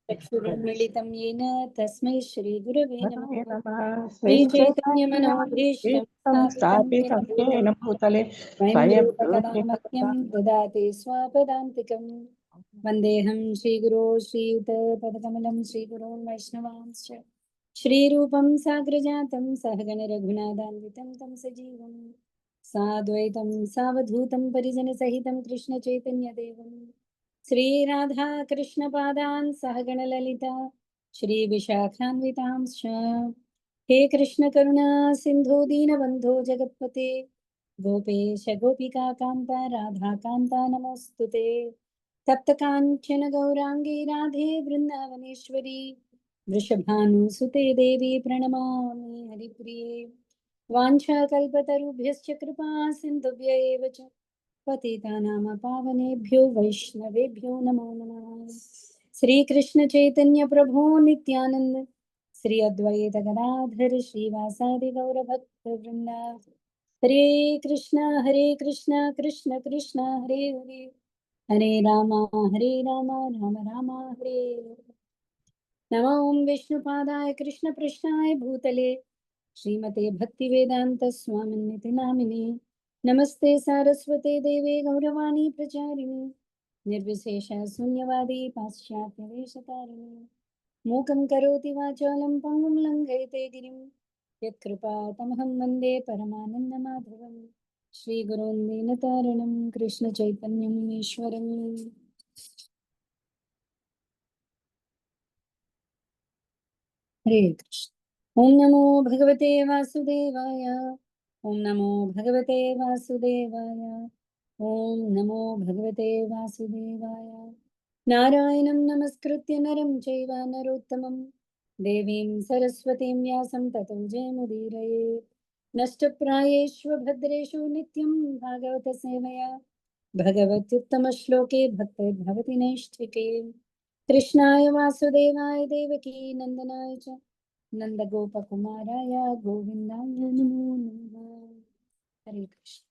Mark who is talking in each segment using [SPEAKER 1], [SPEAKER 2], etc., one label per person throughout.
[SPEAKER 1] चक्षुरुन्मीलितं येन तस्मै श्रीगुरवे नमः। श्रीचैतन्यमनोभीष्टं स्थापितं येन भूतले स्वयं रूपकदा मह्यं ददाति स्वपदान्तिकम्। वन्देऽहं श्रीगुरो श्रीयुतपदकमलं श्रीगुरोन् वैष्णवांश्च श्रीरूपं साग्रजातं सहगणरघुनाथान्वितं तं सजीवं साद्वैतं सावधूतं परिजनसहितं कृष्णचैतन्यदेवं श्रीराधा कृष्णपादान् सहगणललिता श्रीविशाखान्वितांश्च। हे कृष्ण करुणा सिन्धो दीनबन्धो जगत्पते गोपेश गोपिका कान्ता राधा कान्ता नमोऽस्तुते। तप्तकाञ्चन गौराङ्गी राधे वृन्दावनेश्वरी वृषभानुसुते देवी प्रणमामि हरिप्रिये। वाञ्छाकल्पतरुभ्यश्च कृपा सिन्धुभ्य एव च पतितानां पावनेभ्यो वैष्णवेभ्यो नमो नमः। श्रीकृष्ण चैतन्य प्रभो नित्यानंद श्री अद्वैत गदाधर श्रीवासादि गौरभक्तवृंद। हरे कृष्ण कृष्ण कृष्ण हरे हरे हरे राम राम राम हरे हरे। नमो ओं विष्णुपादाय कृष्ण पृष्ठाय भूतले श्रीमते भक्तिवेदांत स्वामिन्निति नामिने नमस्ते सारस्वते देवे गौरवाणी प्रचारिणे निर्विशेष शून्यवादी पाश्चात्यदेशतारिणे मूकं करोति वाचालं पङ्गुं लङ्घयते गिरिं यत्कृपातमहं वन्दे परमानन्दमाधवं श्रीगुरोन् दीनतारिणं कृष्णचैतन्यम् ईश्वरम्। हरे कृष्ण। ओं नमो भगवते वासुदेवाय ओं नमो भगवते वासुदेवाय ओं नमो भगवते वासुदेवाय। नारायणं नमस्कृत्य नरं चैव नरोत्तमं देवीं सरस्वतीं व्यासं ततो जयमुदीरयेत्। नष्टप्रायेषु भद्रेषु नित्यं भागवतसेवया भगवत्युत्तमश्लोके भक्तिर्भवति नैष्ठिके। कृष्णाय वासुदेवाय देवकी नंदनाय च నందగోపకుమారాయ గోవిందాయ నమో నమః। హరే కృష్ణ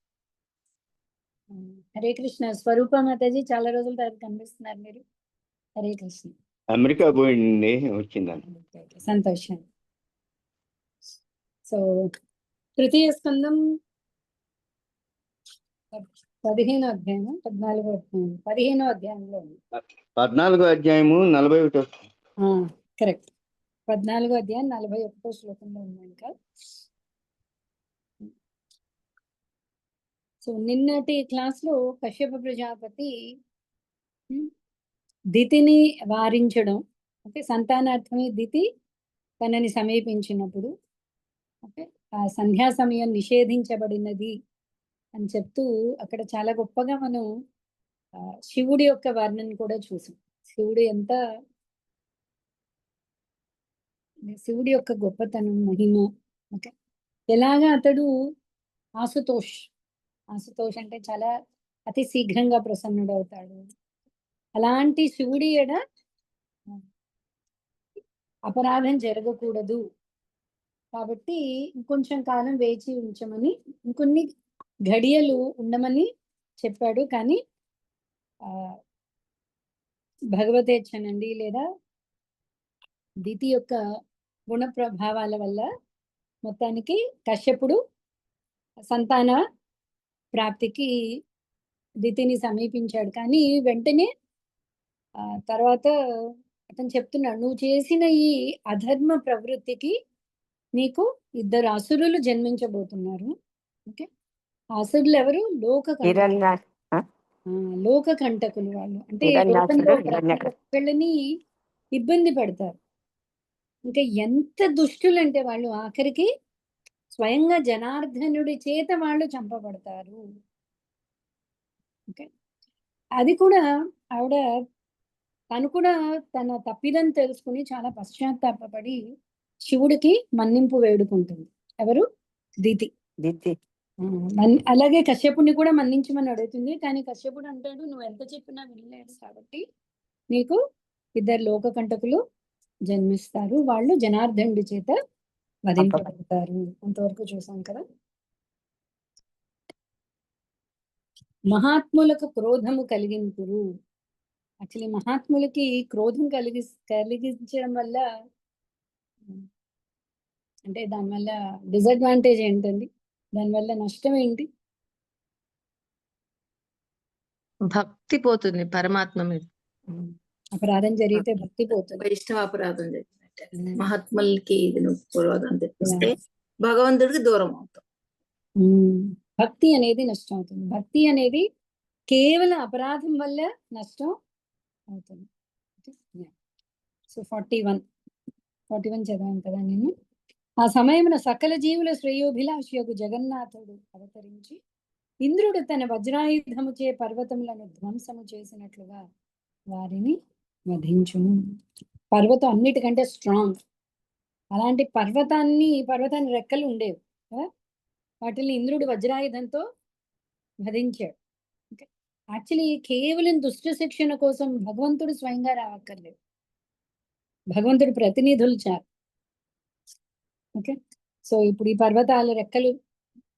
[SPEAKER 1] హరే కృష్ణ. స్వరూప మాతాజీ చాలా రోజుల తర్వాత కనిపిస్తున్నారు మీరు. హరే కృష్ణ.
[SPEAKER 2] అమెరికా పోయింది వచ్చిందని
[SPEAKER 1] సంతోషం. సో తృతీయ స్కందం 15వ అధ్యాయం 15వ అధ్యాయంలో
[SPEAKER 2] 14వ అధ్యాయము 41.
[SPEAKER 1] కరెక్ట్. 14వ అధ్యాయం 41వ శ్లోకంలో ఉన్నాం ఇంకా. సో నిన్నటి క్లాస్లో కశ్యప ప్రజాపతి దితిని వారించడం, ఓకే, సంతానార్థమే దితి తనని సమీపించినప్పుడు, ఓకే, ఆ సంధ్యా సమయం నిషేధించబడినది అని చెప్తూ అక్కడ చాలా గొప్పగా మనం శివుడి యొక్క వర్ణన కూడా చూసాం. శివుడి యొక్క గొప్పతనం, మహిమ, ఓకే, ఎలాగా అతడు ఆశుతోష్ అంటే చాలా అతి శీఘ్రంగా ప్రసన్నుడవుతాడు. అలాంటి శివుడి ఎడ అపరాధం జరగకూడదు కాబట్టి ఇంకొంచెం కాలం వేచి ఉంచమని, ఇంకొన్ని ఘడియలు ఉండమని చెప్పాడు. కానీ భగవతేచ్ఛనండి లేదా దితి యొక్క గుణ ప్రభావాల వల్ల మొత్తానికి కశ్యపుడు సంతాన ప్రాప్తికి దితిని సమీపించాడు. కానీ వెంటనే తర్వాత అతను చెప్తున్నాడు, నువ్వు చేసిన ఈ అధర్మ ప్రవృత్తికి నీకు 2 అసురులు జన్మించబోతున్నారు. ఓకే, అసురులు ఎవరు? లోక కంటకులు. వాళ్ళు అంటే ఒక్కళ్ళని ఇబ్బంది పెడతారు. ఇంకా ఎంత దుష్టులు అంటే వాళ్ళు ఆఖరికి స్వయంగా జనార్దనుడి చేత వాళ్ళు చంపబడతారు. ఓకే, అది కూడా ఆవిడ తను కూడా తన తప్పిదని తెలుసుకుని చాలా పశ్చాత్తాపడి శివుడికి మన్నింపు వేడుకుంటుంది. ఎవరు? దితి. అలాగే కశ్యపుని కూడా మన్నించమని అడుగుతుంది. కానీ కశ్యపుడు అంటాడు, నువ్వు ఎంత చెప్పినా వినలేదు కాబట్టి నీకు 2 లోక కంటకులు జన్మిస్తారు, వాళ్ళు జనార్దనుడి చేత వధింపబడతారు. అంతవరకు చూసాం కదా. మహాత్ములకు క్రోధము కలిగింతురు. యాక్చువల్లీ మహాత్ములకి క్రోధం కలిగించడం వల్ల అంటే దానివల్ల డిసడ్వాంటేజ్ ఏంటండి? దానివల్ల నష్టం ఏంటి?
[SPEAKER 3] భక్తి పోతుంది పరమాత్మ మీద.
[SPEAKER 1] అపరాధం జరిగితే భక్తి పోతుంది.
[SPEAKER 3] వైష్ణవాపరాధం జరిగినట్టే. మహాత్ములకి ఇది నువ్వు క్రోధం తెప్పిస్తే భగవంతుడికి దూరం అవుతాం.
[SPEAKER 1] భక్తి అనేది నష్టం అవుతుంది. భక్తి అనేది కేవలం అపరాధం వల్ల నష్టం అవుతుంది. సో 41 చదివాను కదా నేను. ఆ సమయమున సకల జీవుల శ్రేయోభిలాషియగు జగన్నాథుడు అవతరించి ఇంద్రుడు తన వజ్రాయుధముచే పర్వతములను ధ్వంసము చేసినట్లుగా వారిని వధించును. పర్వతం అన్నిటికంటే స్ట్రాంగ్. అలాంటి పర్వతాన్ని రెక్కలు ఉండేవి కదా, వాటిని ఇంద్రుడు వజ్రాయుధంతో వధించాడు. యాక్చువల్లీ కేవలం దుష్ట శిక్షణ కోసం భగవంతుడు స్వయంగా రావక్కర్లేదు, భగవంతుడు ప్రతినిధులు చాలు. ఓకే, సో ఇప్పుడు ఈ పర్వతాల రెక్కలు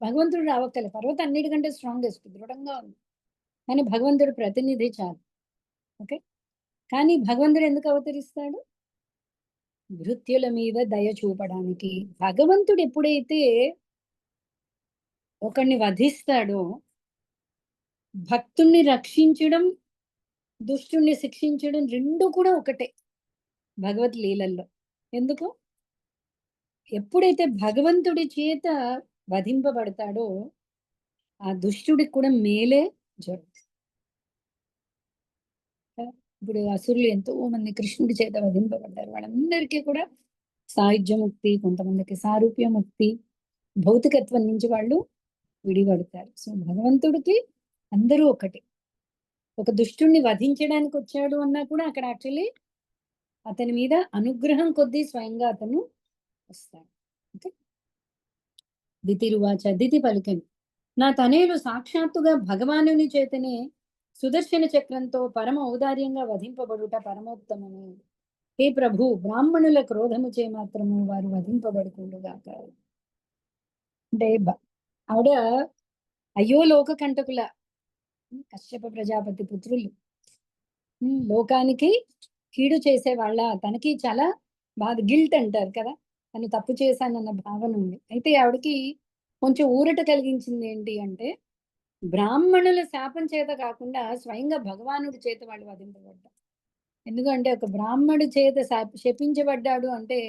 [SPEAKER 1] భగవంతుడు రావక్కర్లేదు. పర్వతం అన్నిటికంటే స్ట్రాంగెస్ట్, దృఢంగా ఉంది, కానీ భగవంతుడు ప్రతినిధి చాలు. ఓకే, కానీ భగవంతుడు ఎందుకు అవతరిస్తాడు? భృత్యుల మీద దయ చూపడానికి. భగవంతుడు ఎప్పుడైతే ఒకరిని వధిస్తాడో, భక్తుణ్ణి రక్షించడం, దుష్టుణ్ణి శిక్షించడం రెండు కూడా ఒకటే భగవద్ లీలల్లో. ఎందుకు? ఎప్పుడైతే భగవంతుడి చేత వధింపబడతాడో ఆ దుష్టుడికి కూడా మేలే జరుగుతుంది. ఇప్పుడు అసురులు ఎంతో మంది కృష్ణుడి చేత వధింపబడ్డారు. వాళ్ళందరికీ కూడా సాయుధ్యముక్తి, కొంతమందికి సారూప్యముక్తి, భౌతికత్వం నుంచి వాళ్ళు విడిపడతారు. సో భగవంతుడికి అందరూ ఒకటి. ఒక దుష్టుణ్ణి వధించడానికి వచ్చాడు అన్నా కూడా అక్కడ యాక్చువల్లీ అతని మీద అనుగ్రహం కొద్దీ స్వయంగా అతను వస్తాడు. ఓకే, దితిరువాచ, దితి పలికెను, నా తనయులు సాక్షాత్తుగా భగవానుని చేతనే సుదర్శన చక్రంతో పరమ ఔదార్యంగా వధింపబడుట పరమోత్తమము. హే ప్రభు, బ్రాహ్మణుల క్రోధము చే మాత్రము వారు వధింపబడుకుండుగాక. అంటే ఆవిడ అయ్యో లోక కంటకుల కశ్యప ప్రజాపతి పుత్రులు, లోకానికి కీడు చేసే వాళ్ళ, తనకి చాలా బాధ, గిల్ట్ అంటారు కదా, తను తప్పు చేశానన్న భావన ఉంది. అయితే ఆవిడకి కొంచెం ఊరట కలిగించింది ఏంటి అంటే, బ్రాహ్మణుల శాపం చేత కాకుండా స్వయంగా భగవానుడి చేత వాళ్ళు వధింపబడ్డారు. ఎందుకంటే ఒక బ్రాహ్మణుడి చేత శపించబడ్డాడు అంటే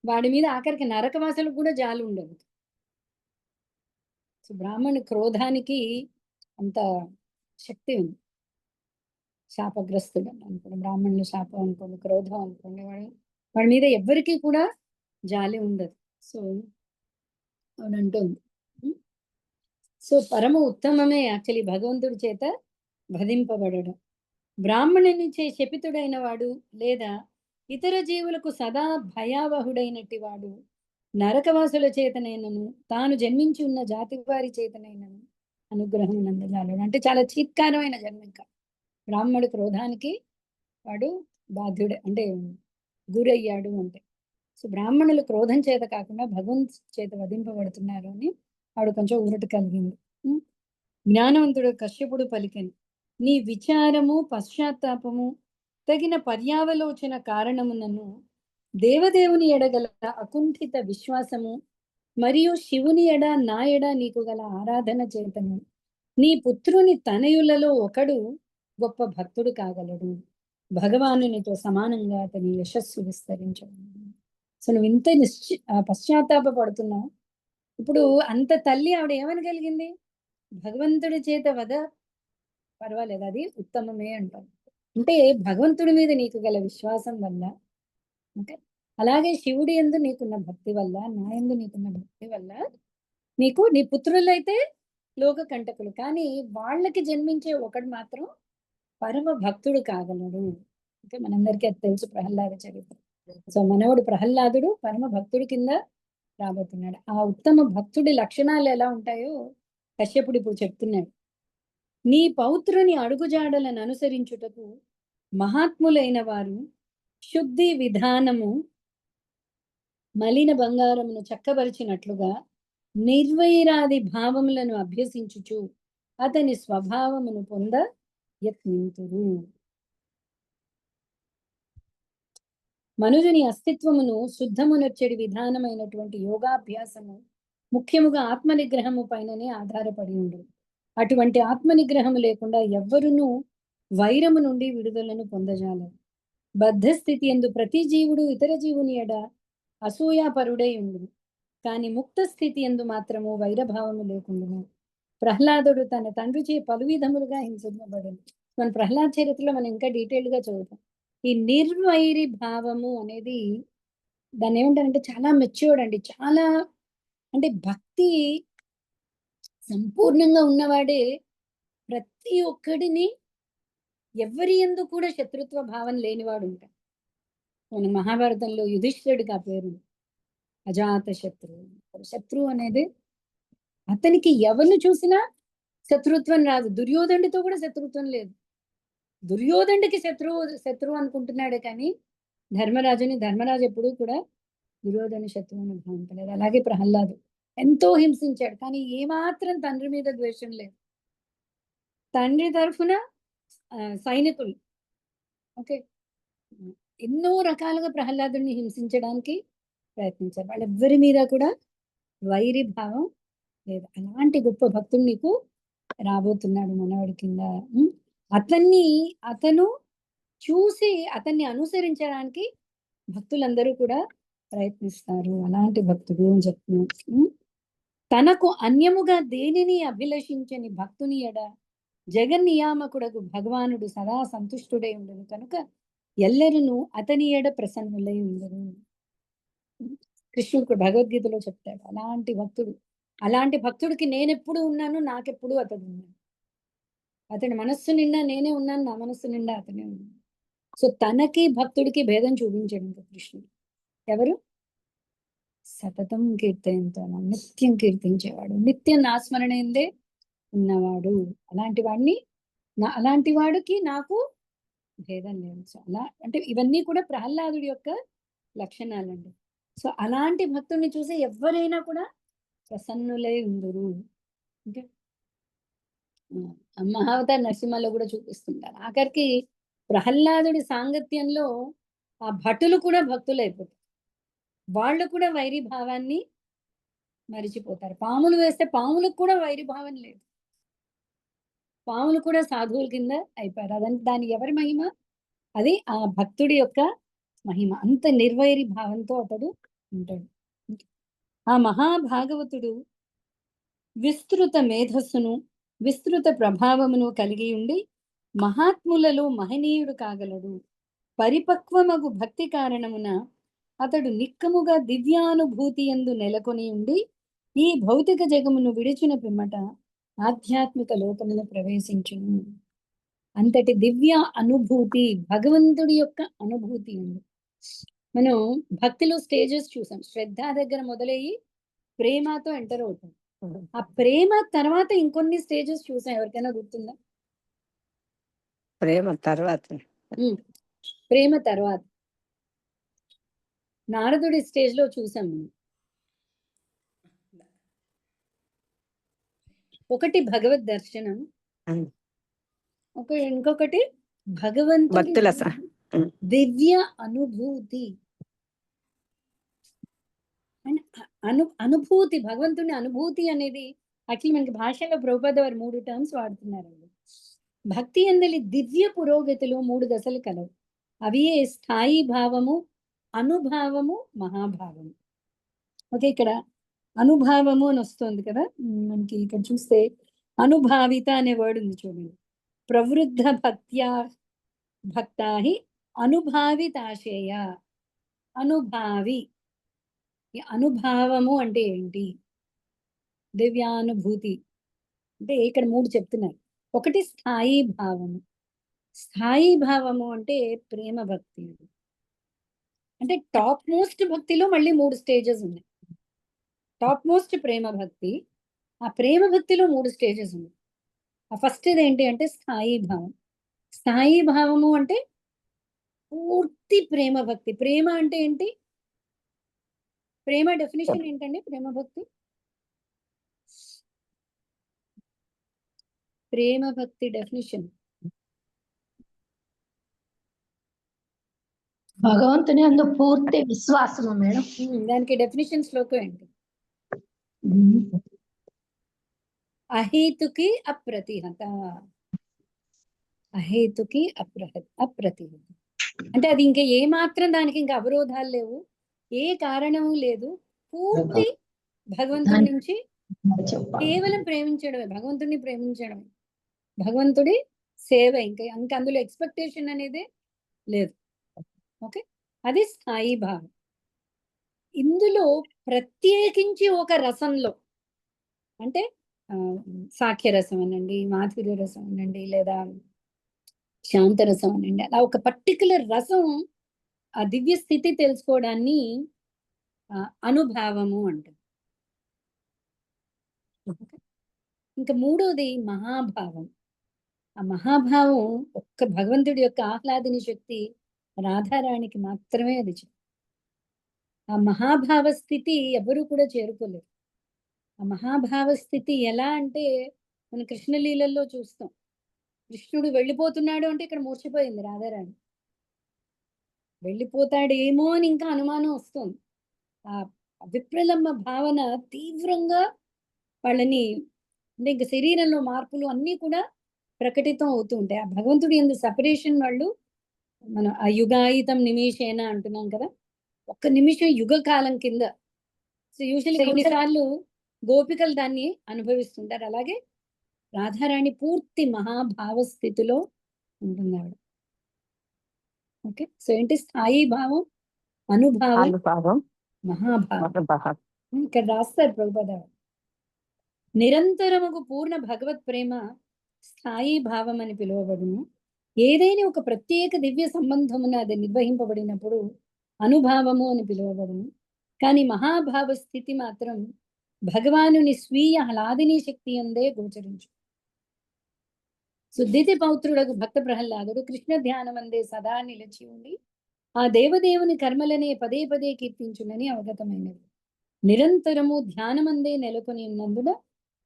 [SPEAKER 1] వాడి మీద ఆఖరికి నరకవాసులకు కూడా జాలి ఉండదు. సో బ్రాహ్మణుడి క్రోధానికి అంత శక్తి ఉంది. శాపగ్రస్తుడు అనుకోండి, బ్రాహ్మణుల శాపం అనుకోండి, క్రోధం అనుకోండి, వాడి మీద ఎవ్వరికీ కూడా జాలి ఉండదు. సో అవునంటుంది. సో పరమ ఉత్తమమే యాక్చువల్లీ భగవంతుడి చేత వధింపబడడం. బ్రాహ్మణుని చే శపితుడైన వాడు లేదా ఇతర జీవులకు సదా భయావహుడైనట్టి వాడు నరకవాసుల చేతనైనను తాను జన్మించి ఉన్న జాతి వారి చేతనైనను అనుగ్రహం నందజాలడు. అంటే చాలా చీత్కారమైన జన్మ. ఇంకా బ్రాహ్మణుడి క్రోధానికి వాడు బాధ్యుడే, అంటే గురయ్యాడు అంటే. సో బ్రాహ్మణులు క్రోధం చేత కాకుండా భగవంతు చేత వధింపబడుతున్నారు అని ఆవిడ కొంచెం ఊరట కలిగింది. జ్ఞానవంతుడు కశ్యపుడు పలికెను, నీ విచారము పశ్చాత్తాపము తగిన పర్యావలోచన కారణమునను దేవదేవుని ఎడగల అకుంఠిత విశ్వాసము మరియు శివుని ఎడ నా ఎడ నీకు గల ఆరాధన చేతను నీ పుత్రుని తనయులలో ఒకడు గొప్ప భక్తుడు కాగలడు. భగవానునితో సమానంగా అతని యశస్సు విస్తరించడం. సో నువ్వు ఇంత పశ్చాత్తాప పడుతున్నావు. ఇప్పుడు అంత తల్లి ఆవిడ ఏమనగలిగింది? భగవంతుడి చేత వద పర్వాలేదు, అది ఉత్తమమే అంటారు. అంటే భగవంతుడి మీద నీకు గల విశ్వాసం వల్ల, ఓకే, అలాగే శివుడి యందు నీకున్న భక్తి వల్ల, నా యందు నీకున్న భక్తి వల్ల నీకు నీ పుత్రులైతే లోక కంటకులు, కానీ వాళ్ళకి జన్మించే ఒకడు మాత్రం పరమ భక్తుడు కాగలడు. అంటే మనందరికీ అది తెలుసు, ప్రహ్లాద చరిత్ర. సో మనవుడు ప్రహ్లాదుడు పరమ భక్తుడి కింద రాబోతున్నాడు. ఆ ఉత్తమ భక్తుడి లక్షణాలు ఎలా ఉంటాయో కశ్యపుడు ఇప్పుడు చెప్తున్నాడు. నీ పౌత్రుని అడుగుజాడలను అనుసరించుటకు మహాత్ములైన వారు శుద్ధి విధానము మలిన బంగారమును చక్కబరిచినట్లుగా నిర్వైరాది భావములను అభ్యసించుచు అతని స్వభావమును పొంద యత్నింతురు. మనుజుని అస్తిత్వమును శుద్ధమునొచ్చడి విధానమైనటువంటి యోగాభ్యాసము ముఖ్యముగా ఆత్మ నిగ్రహము పైననే ఆధారపడి ఉండు. అటువంటి ఆత్మ నిగ్రహము లేకుండా ఎవ్వరునూ వైరము నుండి విడుదలను పొందజాలరు. బద్ధ స్థితి ఎందు ప్రతి జీవుడు ఇతర జీవుని ఎడ అసూయాపరుడై ఉండును. కాని ముక్త స్థితి ఎందు మాత్రము వైరభావము లేకుండును. ప్రహ్లాదుడు తన తండ్రిచే పలు విధములుగా హింసింపబడను. మన ప్రహ్లాద్ చరిత్రలో మనం ఇంకా డీటెయిల్ గా చదువుతాం. ఈ నిర్వైరి భావము అనేది దాన్ని ఏమంటారంటే చాలా మెచ్యూర్డ్ అండి. చాలా అంటే భక్తి సంపూర్ణంగా ఉన్నవాడే ప్రతి ఒక్కడిని ఎవరి యందు కూడా శత్రుత్వ భావం లేనివాడు ఉంటాడు. మన మహాభారతంలో యుధిష్ఠిరుడికి ఆ పేరు అజాత శత్రువు. శత్రువు అనేది అతనికి ఎవరిని చూసినా శత్రుత్వం రాదు. దుర్యోధనుడితో కూడా శత్రుత్వం లేదు. దుర్యోధనుడికి శత్రువు అనుకుంటున్నాడే కానీ ధర్మరాజు ఎప్పుడూ కూడా దుర్యోధన శత్రువు అని భావించలేదు. అలాగే ప్రహ్లాదు ఎంతో హింసించాడు కానీ ఏమాత్రం తండ్రి మీద ద్వేషం లేదు. తండ్రి తరఫున సైనికులు ఓకే ఎన్నో రకాలుగా ప్రహ్లాదుని హింసించడానికి ప్రయత్నించారు. వాళ్ళెవ్వరి మీద కూడా వైరి భావం లేదు. అలాంటి గొప్ప భక్తుడు నీకు రాబోతున్నాడు మనవాడి కింద. అతను చూసి అతన్ని అనుసరించడానికి భక్తులందరూ కూడా ప్రయత్నిస్తారు. అలాంటి భక్తుడు అని చెప్తున్నాడు. తనకు అన్యముగా దేనిని అభిలషించని భక్తుని ఎడ జగన్నియామకుడకు భగవానుడు సదా సంతుష్టుడై ఉండను కనుక ఎల్లరును అతని ఎడ ప్రసన్నులై ఉండరు. కృష్ణుడు భగవద్గీతలో చెప్తాడు అలాంటి భక్తుడికి నేనెప్పుడు ఉన్నాను, నాకెప్పుడు అతడు ఉన్నాను. అతని మనస్సు నిండా నేనే ఉన్నాను, నా మనస్సు నిండా అతనే ఉన్నాను. సో తనకి భక్తుడికి భేదం చూపించాడు ఇంకా కృష్ణుడు. ఎవరు? సతతం కీర్తయంతో నిత్యం కీర్తించేవాడు, నిత్యం నా స్మరణందే ఉన్నవాడు. అలాంటి వాడికి నాకు భేదం లేదు. సో అలా అంటే ఇవన్నీ కూడా ప్రహ్లాదుడి యొక్క లక్షణాలండి. సో అలాంటి భక్తుడిని చూసి ఎవరైనా కూడా ప్రసన్నులై ఉందరు. అంటే మహావతార నరసింహలో కూడా చూపిస్తుంటారు. ఆఖరికి ప్రహ్లాదుడి సాంగత్యంలో ఆ భటులు కూడా భక్తులు అయిపోతారు. వాళ్ళు కూడా వైరి భావాన్ని మరిచిపోతారు. పాములు వేస్తే పాములకు కూడా వైరి భావం లేదు. పాములు కూడా సాధువుల కింద అయిపోయారు. అదంటే దాని ఎవరి మహిమ? అది ఆ భక్తుడి యొక్క మహిమ. అంత నిర్వైరి భావంతో అతడు ఉంటాడు. ఆ మహాభాగవతుడు విస్తృత మేధస్సును విస్తృత ప్రభావమును కలిగి ఉండి మహాత్ములలో మహనీయుడు కాగలడు. పరిపక్వమగు భక్తి కారణమున అతడు నిక్కముగా దివ్యానుభూతి యందు నెలకొని ఉండి ఈ భౌతిక జగమును విడిచిన పిమ్మట ఆధ్యాత్మిక లోకమును ప్రవేశించును. అంతటి దివ్య అనుభూతి, భగవంతుడి యొక్క అనుభూతి ఉంది. మనం భక్తిలో స్టేజెస్ చూసాం. శ్రద్ధ దగ్గర మొదలయ్యి ప్రేమతో ఎంటర్ అవుతాం. ఆ ప్రేమ తర్వాత ఇంకొన్ని స్టేజెస్ చూసాం. ఎవరికైనా గుర్తుందా?
[SPEAKER 4] ప్రేమ తర్వాత
[SPEAKER 1] ప్రేమ తర్వాత నారదుడి స్టేజ్ లో చూసాం. ఒకటి భగవద్ దర్శనం, ఇంకొకటి భగవంతుడి దివ్య అనుభూతి. అనుభూతి, భగవంతుని అనుభూతి అనేది యాక్చువల్లీ మనకి భాషలో ప్రభుపాద వారు 3 టర్మ్స్ వాడుతున్నారండి. భక్తి అందలి దివ్య పురోగతిలో 3 దశలు కలవు. అవి స్థాయి భావము, అనుభావము, మహాభావము. ఓకే, ఇక్కడ అనుభావము అని వస్తుంది కదా మనకి. ఇక్కడ చూస్తే అనుభావిత అనే వర్డ్ ఉంది చూడండి. ప్రవృద్ధ భక్తాహి అనుభావితాశయ. అనుభావి, అనుభావము అంటే ఏంటి? దివ్యానుభూతి అంటే ఇక్కడ 3 చెప్తున్నారు. ఒకటి స్థాయి భావము. స్థాయి భావము అంటే ప్రేమ భక్తి. అంటే టాప్ మోస్ట్ భక్తిలో మళ్ళీ 3 స్టేజెస్ ఉన్నాయి. టాప్ మోస్ట్ ప్రేమ భక్తి, ఆ ప్రేమ భక్తిలో 3 స్టేజెస్ ఉన్నాయి. ఆ ఫస్ట్ ఏంటి అంటే స్థాయి భావం. స్థాయి భావము అంటే పూర్తి ప్రేమ భక్తి. ప్రేమ అంటే ఏంటి? ప్రేమ డెఫినేషన్ ఏంటండి? ప్రేమ భక్తి, ప్రేమ భక్తి డెఫినేషన్
[SPEAKER 4] భగవంతుని అందు పూర్తి విశ్వాసము మేడం.
[SPEAKER 1] దానికి డెఫినేషన్ శ్లోకం ఏంటి? అహేతుకి అప్రతిహత. అహేతుకి అప్రతిహత అంటే అది ఇంకా ఏ మాత్రం దానికి ఇంకా అవరోధాలు లేవు, ఏ కారణము లేదు, పూర్తి భగవంతుడి నుంచి కేవలం ప్రేమించడమే, భగవంతుడిని ప్రేమించడమే, భగవంతుడి సేవ, ఇంకా అందులో ఎక్స్పెక్టేషన్ అనేది లేదు. ఓకే, అది స్థాయి భావం. ఇందులో ప్రత్యేకించి ఒక రసంలో అంటే సాఖ్య రసం అనండి, మాధుర్య రసం అనండి, లేదా శాంతరసం అనండి, అలా ఒక పర్టికులర్ రసం ఆ దివ్య స్థితి తెలుసుకోవడాన్ని అనుభావము అంటారు. ఇంకా మూడోది మహాభావం. ఆ మహాభావం ఒక్క భగవంతుడి యొక్క ఆహ్లాదిని శక్తి రాధారాణికి మాత్రమే అది. ఆ మహాభావ స్థితి ఎవరు కూడా చేరుకోలేరు. ఆ మహాభావ స్థితి ఎలా అంటే మన కృష్ణలీలల్లో చూస్తాం. కృష్ణుడు వెళ్ళిపోతున్నాడు అంటే ఇక్కడ మూర్చిపోయింది రాధారాణి. వెళ్ళిపోతాడేమో అని ఇంకా అనుమానం వస్తుంది. ఆ విప్రలంబ భావన తీవ్రంగా వాళ్ళని అంటే ఇంకా శరీరంలో మార్పులు అన్నీ కూడా ప్రకటితం అవుతూ ఉంటాయి. ఆ భగవంతుడి యందు సెపరేషన్ వాళ్ళు మనం ఆ యుగాయితం నిమిషేన అంటున్నాం కదా, ఒక్క నిమిషం యుగ కాలం కింద. సో యూజువల్లీ కొన్నిసార్లు గోపికలు దాన్ని అనుభవిస్తుంటారు. అలాగే రాధారాణి పూర్తి మహాభావ స్థితిలో ఉంటుంది ఆవిడ. ఓకే, సో ఏంటి స్థాయి భావం, అనుభావం, మహాభావం. ఇక్కడ రాస్తారు ప్రభుపాద, నిరంతరముకు పూర్ణ భగవత్ ప్రేమ స్థాయి భావం అని పిలువబడును. ఏదైనా ఒక ప్రత్యేక దివ్య సంబంధమున అది నిర్వహింపబడినప్పుడు అనుభావము అని పిలువబడును. కానీ మహాభావ స్థితి మాత్రం భగవానుని స్వీయ ఆహ్లాదిని శక్తి అందే గోచరించు. సుద్దితి పౌత్రుడకు భక్త ప్రహ్లాదుడు కృష్ణ ధ్యానమందే సదా నిలిచి ఉండి ఆ దేవదేవుని కర్మలనే పదే పదే కీర్తించునని అవగతమైనది. నిరంతరము ధ్యానమందే నెలకొని ఉన్నందున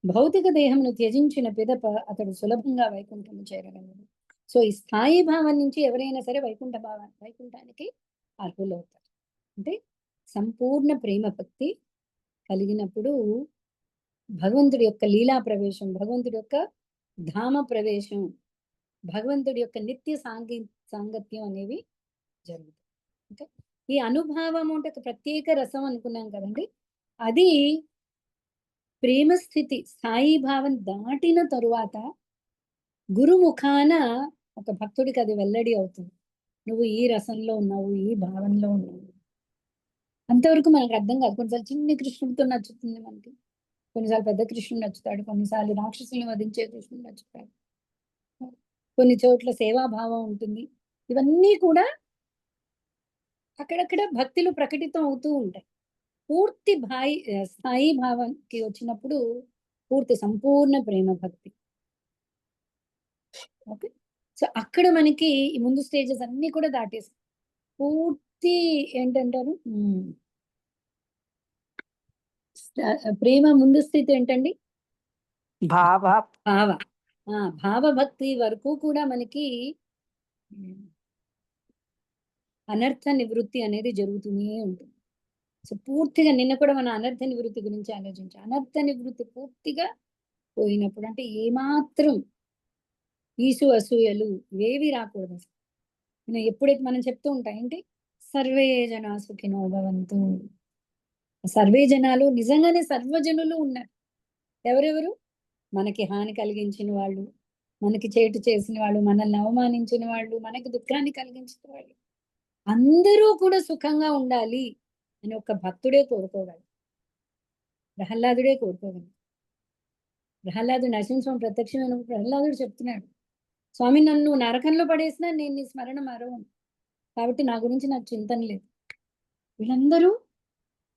[SPEAKER 1] భౌతిక దేహమును త్యజించిన పిదప అతడు సులభంగా వైకుంఠము చేరగలడు. సో ఈ స్థాయి భావం నుంచి ఎవరైనా సరే వైకుంఠానికి అర్హులవుతారు. అంటే సంపూర్ణ ప్రేమ భక్తి కలిగినప్పుడు భగవంతుడి యొక్క లీలా ప్రవేశం, భగవంతుడి యొక్క ధామ ప్రవేశం, భగవంతుడి యొక్క నిత్య సాంగత్యం అనేవి జరుగుతాయి. ఓకే, ఈ అనుభావం అంటే ఒక ప్రత్యేక రసం అనుకున్నాం కదండి, అది ప్రేమ స్థితి స్థాయి భావం దాటిన తరువాత గురుముఖాన ఒక భక్తుడికి అది వెల్లడి అవుతుంది. నువ్వు ఈ రసంలో ఉన్నావు, ఈ భావంలో ఉన్నావు. అంతవరకు మనకు అర్థం కాదు. కొన్నిసార్లు చిన్న కృష్ణుడితో నచ్చుతుంది మనకి, కొన్నిసార్లు పెద్ద కృష్ణుడు నచ్చుతాడు, కొన్నిసార్లు రాక్షసుల్ని వధించే కృష్ణుడు నచ్చుతాడు, కొన్ని చోట్ల సేవాభావం ఉంటుంది. ఇవన్నీ కూడా అక్కడక్కడ భక్తిలో ప్రకటితం అవుతూ ఉంటాయి. పూర్తి స్థాయి భావానికి వచ్చినప్పుడు పూర్తి సంపూర్ణ ప్రేమ భక్తి. ఓకే, సో అక్కడ మనకి ఈ ముందు స్టేజెస్ అన్ని కూడా దాటేసి పూర్తి ఏంటంటారు ప్రేమ ముందు స్థితి ఏంటండి? భావభక్తి వరకు కూడా మనకి అనర్థ నివృత్తి అనేది జరుగుతూనే ఉంటుంది. సో పూర్తిగా నిన్న కూడా మన అనర్థ నివృత్తి గురించి ఆలోచించాం. అనర్థ నివృత్తి పూర్తిగా పోయినప్పుడు అంటే ఏమాత్రం ఈసు అసూయలు ఏవి రాకూడదు. ఎప్పుడైతే మనం చెప్తూ ఉంటాం ఏంటి, సర్వే జనా సుఖినో భవంతు. సర్వే జనాలు నిజంగానే సర్వజనులు ఉన్నారు. ఎవరెవరు? మనకి హాని కలిగించిన వాళ్ళు, మనకి చేటు చేసిన వాళ్ళు, మనల్ని అవమానించిన వాళ్ళు, మనకి దుఃఖాన్ని కలిగించిన వాళ్ళు, అందరూ కూడా సుఖంగా ఉండాలి అని ఒక భక్తుడే కోరుకోగలడు. ప్రహ్లాదుడే కోరుకోగలడు. ప్రహ్లాదుడు నరసింహస్వామి ప్రత్యక్షమైన ప్రహ్లాదుడు చెప్తున్నాడు, స్వామి నన్ను నరకంలో పడేసినా నేను నీ స్మరణ మరవను, కాబట్టి నా గురించి నాకు చింతన లేదు.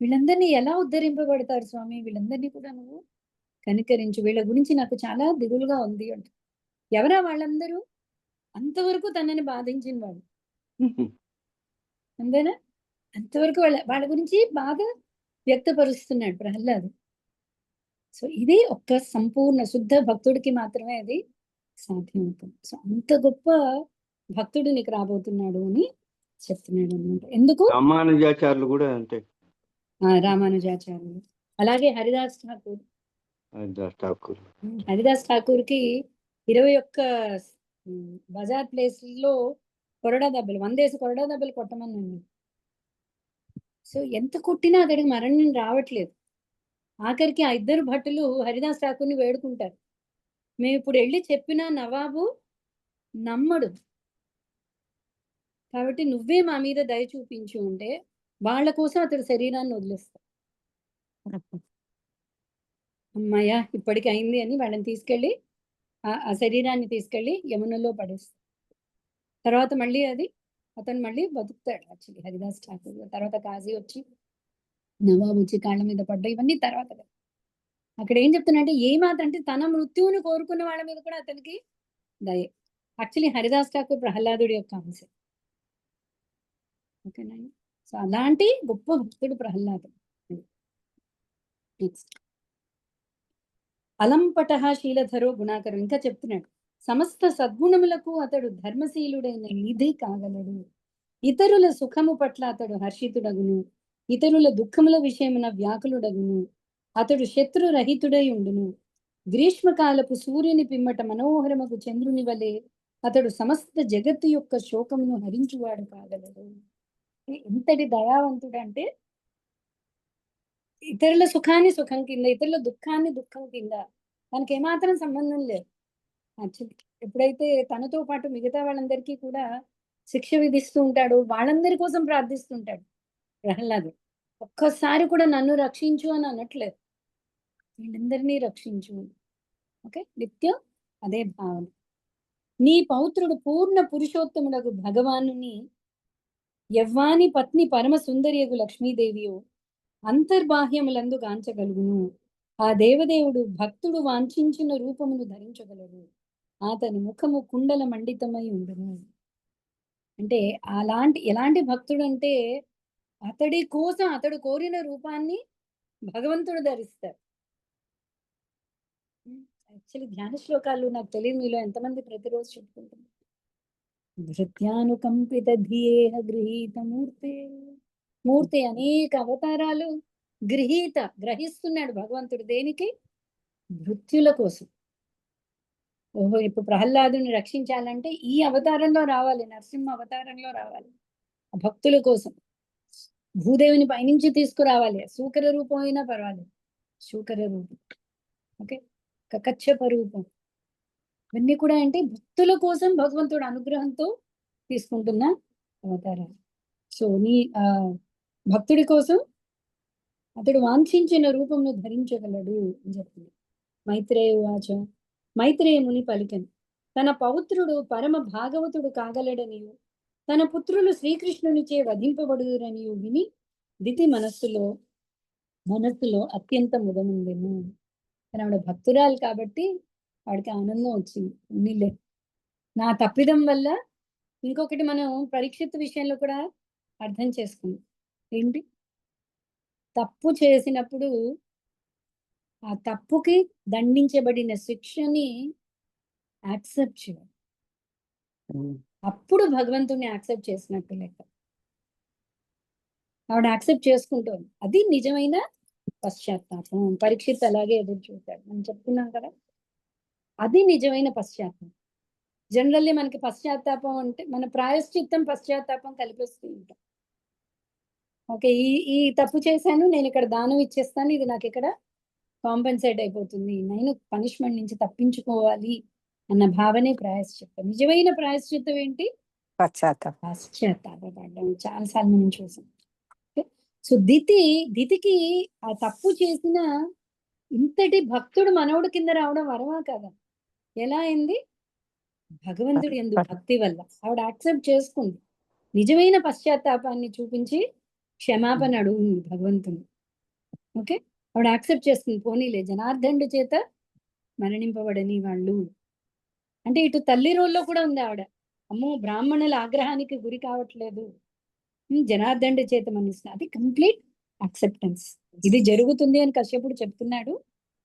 [SPEAKER 1] వీళ్ళందరినీ ఎలా ఉద్ధరింపబడతారు స్వామి? వీళ్ళందరినీ కూడా నువ్వు కనికరించు, వీళ్ళ గురించి నాకు చాలా దిగులుగా ఉంది అంట. ఎవరా వాళ్ళందరూ? అంతవరకు తనని బాధించిన వాళ్ళు, అంతేనా? అంతవరకు వాళ్ళ గురించి బాధ వ్యక్తపరుస్తున్నాడు ప్రహ్లాదు. సో ఇది ఒక్క సంపూర్ణ శుద్ధ భక్తుడికి మాత్రమే అది సాధ్యం అవుతుంది. సో అంత గొప్ప భక్తుడు నీకు రాబోతున్నాడు అని చెప్తున్నాడు అనమాట. ఎందుకు
[SPEAKER 2] రామానుజాచార్యులు కూడా అంతే.
[SPEAKER 1] రామానుజాచార్యులు, అలాగే హరిదాస్ ఠాకూర్.
[SPEAKER 2] హరిదాస్ ఠాకూర్.
[SPEAKER 1] హరిదాస్ ఠాకూర్ కి 21 బజార్ ప్లేస్ లో కొరడా దెబ్బలు, 100 కొరడా దెబ్బలు కొట్టమన్నాను. సో ఎంత కొట్టినా అతడికి మరణం రావట్లేదు. ఆఖరికి ఆ ఇద్దరు భటులు హరిదాస్ ఠాకూర్ని వేడుకుంటారు, మేము ఇప్పుడు వెళ్ళి చెప్పినా నవాబు నమ్మడు, కాబట్టి నువ్వే మా మీద దయ చూపించు అంటే వాళ్ళ కోసం అతడు శరీరాన్ని వదిలేస్తాడు. అమ్మాయ ఇప్పటికి అయింది అని వాళ్ళని తీసుకెళ్ళి ఆ శరీరాన్ని తీసుకెళ్ళి యమునలో పడేస్తాడు. తర్వాత మళ్ళీ అతను మళ్ళీ బతుకుతాడు యాక్చువల్లీ హరిదాస్ ఠాకూర్. తర్వాత కాజీ వచ్చి నవాబు వచ్చి కాళ్ళ మీద పడ్డ, ఇవన్నీ తర్వాత. అక్కడ ఏం చెప్తున్నా ఏ మాత్రం అంటే తన మృత్యువును కోరుకున్న వాళ్ళ మీద కూడా అతనికి దయ. యాక్చువల్లీ హరిదాస్ ఠాకూర్ ప్రహ్లాదుడి యొక్క అంశ. ఓకేనా? సో అలాంటి గొప్ప భక్తుడు ప్రహ్లాదుడు. నెక్స్ట్ అలంపట శీలధరో గుణాకరు. ఇంకా చెప్తున్నాడు, సమస్త సద్గుణములకు అతడు ధర్మశీలుడైన నిధి కాగలడు. ఇతరుల సుఖము పట్ల అతడు హర్షితుడగును, ఇతరుల దుఃఖముల విషయమున వ్యాకులుడగును. అతడు శత్రురహితుడై ఉండును. గ్రీష్మకాలపు సూర్యుని పిమ్మట మనోహరముకు చంద్రుని వలె అతడు సమస్త జగత్తు యొక్క శోకమును హరించువాడు కాగలడు. ఎంతటి దయావంతుడు అంటే ఇతరుల సుఖాన్ని సుఖం కింద, ఇతరుల దుఃఖాన్ని దుఃఖం కింద, తనకి ఏమాత్రం సంబంధం లేదు. యాక్చువల్లీ ఎప్పుడైతే తనతో పాటు మిగతా వాళ్ళందరికీ కూడా శిక్ష విధిస్తూ ఉంటాడు, వాళ్ళందరి కోసం ప్రార్థిస్తుంటాడు ప్రహ్లాదుడు. ఒక్కసారి కూడా నన్ను రక్షించు అని అనట్లేదు, వీళ్ళందరినీ రక్షించు. ఓకే, నిత్యం అదే భావన. నీ పౌత్రుడు పూర్ణ పురుషోత్తముడకు భగవానుని యవ్వాని పత్ని పరమ సుందరియగు లక్ష్మీదేవియు అంతర్బాహ్యములందు గాంచగలుగును. ఆ దేవదేవుడు భక్తుడు వాంఛించిన రూపమును ధరించగలడు. అతని ముఖము కుండల మండితమై ఉండును. అంటే ఎలాంటి భక్తుడు అంటే అతడి కోసం అతడు కోరిన రూపాన్ని భగవంతుడు ధరిస్తాడు. యాక్చువల్లీ ధ్యాన శ్లోకాలు నాకు తెలియదు మీలో ఎంతమంది ప్రతిరోజు చెప్పుకుంటున్నారు. ధృత్యానుకంపిత ధియేహ గృహీత మూర్తి అనేక అవతారాలు గ్రహిస్తున్నాడు భగవంతుడు. దేనికి? భృత్యుల కోసం. ఓహో, ఇప్పుడు ప్రహ్లాదుని రక్షించాలంటే ఈ అవతారంలో రావాలి, నరసింహ అవతారంలో రావాలి, భక్తుల కోసం. భూదేవిని పైనుంచి తీసుకురావాలి, శూకర రూపం అయినా పర్వాలేదు, శూకర రూపం. ఓకే, కచ్చప రూపం. ఇవన్నీ కూడా అంటే భక్తుల కోసం భగవంతుడు అనుగ్రహంతో తీసుకుంటున్న అవతారాలు. సో నీ భక్తుడి కోసం అతడు వాంఛించిన రూపమును ధరించగలడు అని చెప్తుంది. మైత్రేయ వాచ, మైత్రేయ ముని పలికను, తన పౌత్రుడు పరమ భాగవతుడు కాగలడనియు తన పుత్రులు శ్రీకృష్ణునిచే వధింపబడురనియు విని దితి మనస్సులో అత్యంత ముదముందెను. కానీ ఆవిడ భక్తురాలు కాబట్టి వాడికి ఆనందం వచ్చింది. ఉన్నిలే, నా తప్పిదం వల్ల. ఇంకొకటి మనం పరీక్షిత్ విషయంలో కూడా అర్థం చేసుకుందాం. ఏంటి? తప్పు చేసినప్పుడు ఆ తప్పుకి దండించబడిన శిక్షని యాక్సెప్ట్ చేయాలి. అప్పుడు భగవంతుని యాక్సెప్ట్ చేసినట్టు లెక్క. ఆవిడ యాక్సెప్ట్ చేసుకుంటుంది. అది నిజమైన పశ్చాత్తాపం. పరీక్షిత్ అలాగే ఎదురు చూశాడు. మనం చెప్తున్నాం కదా, అది నిజమైన పశ్చాత్తాపం. జనరల్లీ మనకి పశ్చాత్తాపం అంటే మన ప్రాయశ్చిత్తం పశ్చాత్తాపం కలిపేస్తూ ఉంటాం. ఓకే, ఈ తప్పు చేశాను, నేను ఇక్కడ దానం ఇచ్చేస్తాను, ఇది నాకు ఇక్కడ కాంపెన్సేట్ అయిపోతుంది, నేను పనిష్మెంట్ నుంచి తప్పించుకోవాలి అన్న భావనే ప్రాయశ్చిత్తం. నిజమైన ప్రాయశ్చిత్తం ఏంటి? పశ్చాత్తాపడడం. చాలాసార్లు మనం చూసాం. సో దితికి ఆ తప్పు చేసిన ఇంతటి భక్తుడు మనవుడు కింద రావడం వరమా కదా? ఎలా అయింది? భగవంతుడు ఎందు భక్తి వల్ల ఆవిడ యాక్సెప్ట్ చేసుకుంది. నిజమైన పశ్చాత్తాపాన్ని చూపించి క్షమాపణ అడుగుంది భగవంతుని. ఓకే, ఆవిడ యాక్సెప్ట్ చేస్తుంది. పోనీలే, జనార్దనుడి చేత మరణింపబడని వాళ్ళు అంటే ఇటు తల్లి రోల్లో కూడా ఉంది ఆవిడ. అమ్మో, బ్రాహ్మణుల ఆగ్రహానికి గురి కావట్లేదు, జనార్దనుడి చేత మరణిస్తుంది. అది కంప్లీట్ యాక్సెప్టెన్స్. ఇది జరుగుతుంది అని కశ్యపుడు చెప్తున్నాడు,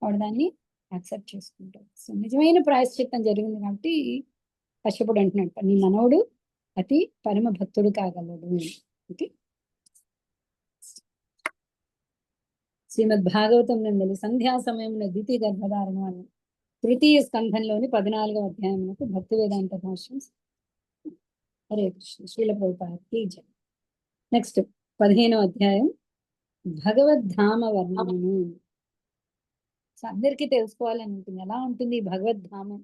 [SPEAKER 1] ఆవిడ దాన్ని యాక్సెప్ట్ చేసుకుంటాడు. సో నిజమైన ప్రాయశ్చిత్తం జరిగింది కాబట్టి కశ్యపుడు అంటున్నాడు, నీ మనవుడు అతి పరమ భక్తుడు కాగలడు. ఓకే, శ్రీమద్ భాగవతం నందలి సంధ్యా సమయంలో దితి గర్భధారణ అని తృతీయ స్కంధంలోని 14వ అధ్యాయమునకు భక్తి వేదాంత భాష్యం. హరే కృష్ణ. శ్రీల ప్రభుపాదకి జై. నెక్స్ట్ 15వ అధ్యాయం భగవద్ధామ వర్ణనము. సో అందరికీ తెలుసుకోవాలని ఉంటుంది, ఎలా ఉంటుంది ఈ భగవద్ధామం.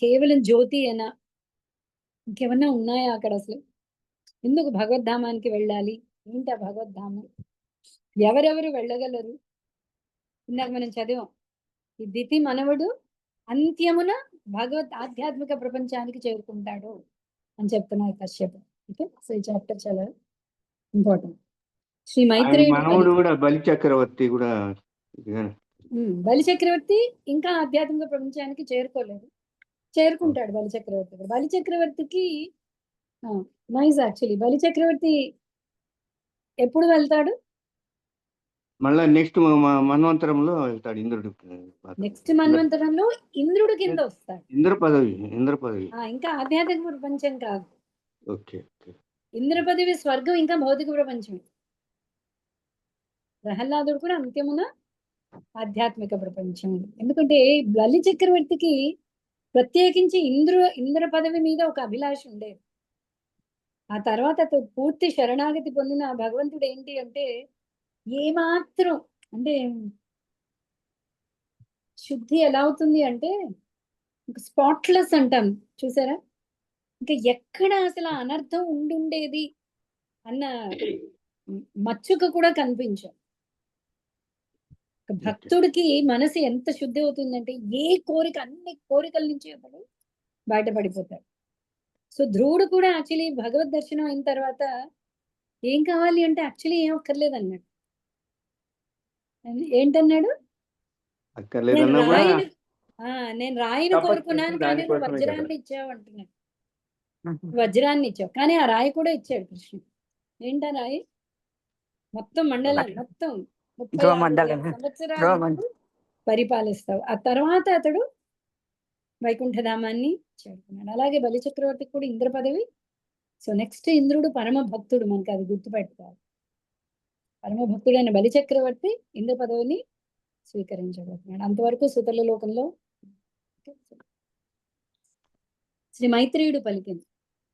[SPEAKER 1] కేవలం జ్యోతి అయినా ఇంకేమన్నా ఉన్నాయా అక్కడ? అసలు ఎందుకు భగవద్ధామానికి వెళ్ళాలి? ఏంటి ఆ భగవద్ధామం? ఎవరెవరు వెళ్ళగలరు? ఇందాక మనం చదివాం, ఈ దితి మనవడు అంత్యమున భగవత్ ఆధ్యాత్మిక ప్రపంచానికి చేరుకుంటాడు అని చెప్తున్నారు కశ్యప. ఓకే, సో ఈ చాప్టర్ చాలా ఇంపార్టెంట్. శ్రీ మైత్రేయుడు
[SPEAKER 2] మనవుడు కూడా బలి చక్రవర్తి కూడా
[SPEAKER 1] బలి చక్రవర్తి ఇంకా ఆధ్యాత్మిక ప్రపంచానికి చేరుకోలేదు, చేరుకుంటాడు బలి చక్రవర్తి. బలి చక్రవర్తికి నైస్ యాక్చువల్లీ. బలి చక్రవర్తి ఎప్పుడు వెళ్తాడు?
[SPEAKER 2] మళ్ళా నెక్స్ట్ మన్వంతరంలో వెళ్తాడు ఇంద్రుడు.
[SPEAKER 1] నెక్స్ట్ మన్వంతరంలో ఇంద్రుడు కింద వస్తాడు.
[SPEAKER 2] ఇంద్ర పదవి
[SPEAKER 1] ఇంకా ఆధ్యాత్మిక ప్రపంచం కాదు.
[SPEAKER 2] ఓకే.
[SPEAKER 1] ఇంద్ర పదవి స్వర్గం, ఇంకా భౌతిక ప్రపంచం. ప్రహ్లాదుడు కూడా అంత్యమున ఆధ్యాత్మిక ప్రపంచం. ఎందుకంటే బలి చక్రవర్తికి ప్రత్యేకించి ఇంద్ర పదవి మీద ఒక అభిలాష ఉండేది. ఆ తర్వాత పూర్తి శరణాగతి పొందిన భగవంతుడు ఏంటి అంటే, ఏమాత్రం అంటే శుద్ధి ఎలా అవుతుంది అంటే స్పాట్లెస్ అంటాం చూసారా, ఇంకా ఎక్కడ అసలు అనర్థం ఉండుండేది అన్న మచ్చుక కూడా కనిపించదు. భక్తుడికి మనసు ఎంత శుద్ధి అవుతుందంటే ఏ కోరిక, అన్ని కోరికల నుంచి అతడు బయటపడిపోతాడు. సో ధ్రువుడు కూడా యాక్చువల్లీ భగవద్ దర్శనం అయిన తర్వాత ఏం కావాలి అంటే యాక్చువల్లీ ఏం అక్కర్లేదు అన్నాడు. ఏంటన్నాడు? నేను రాయిని కోరుకున్నాను కానీ నువ్వు వజ్రాన్ని ఇచ్చావు అంటున్నాడు. వజ్రాన్ని ఇచ్చావు, కానీ ఆ రాయి కూడా ఇచ్చాడు కృష్ణుడు. ఏంటా రాయి? మొత్తం మండలాన్ని మొత్తం 36 సంవత్సరాలు పరిపాలిస్తావు. ఆ తర్వాత అతడు వైకుంఠధామాన్ని చేరుకున్నాడు. అలాగే బలి చక్రవర్తికి కూడా ఇంద్ర పదవి. సో నెక్స్ట్ ఇంద్రుడు పరమ భక్తుడు, మనకి అది గుర్తుపెట్టుకోవాలి. పరమ భక్తుడైన బలి చక్రవర్తి ఇంద్ర పదవిని స్వీకరించబోతున్నాడు. అంతవరకు సుతల లోకంలో శ్రీ మైత్రేయుడు పలికింది,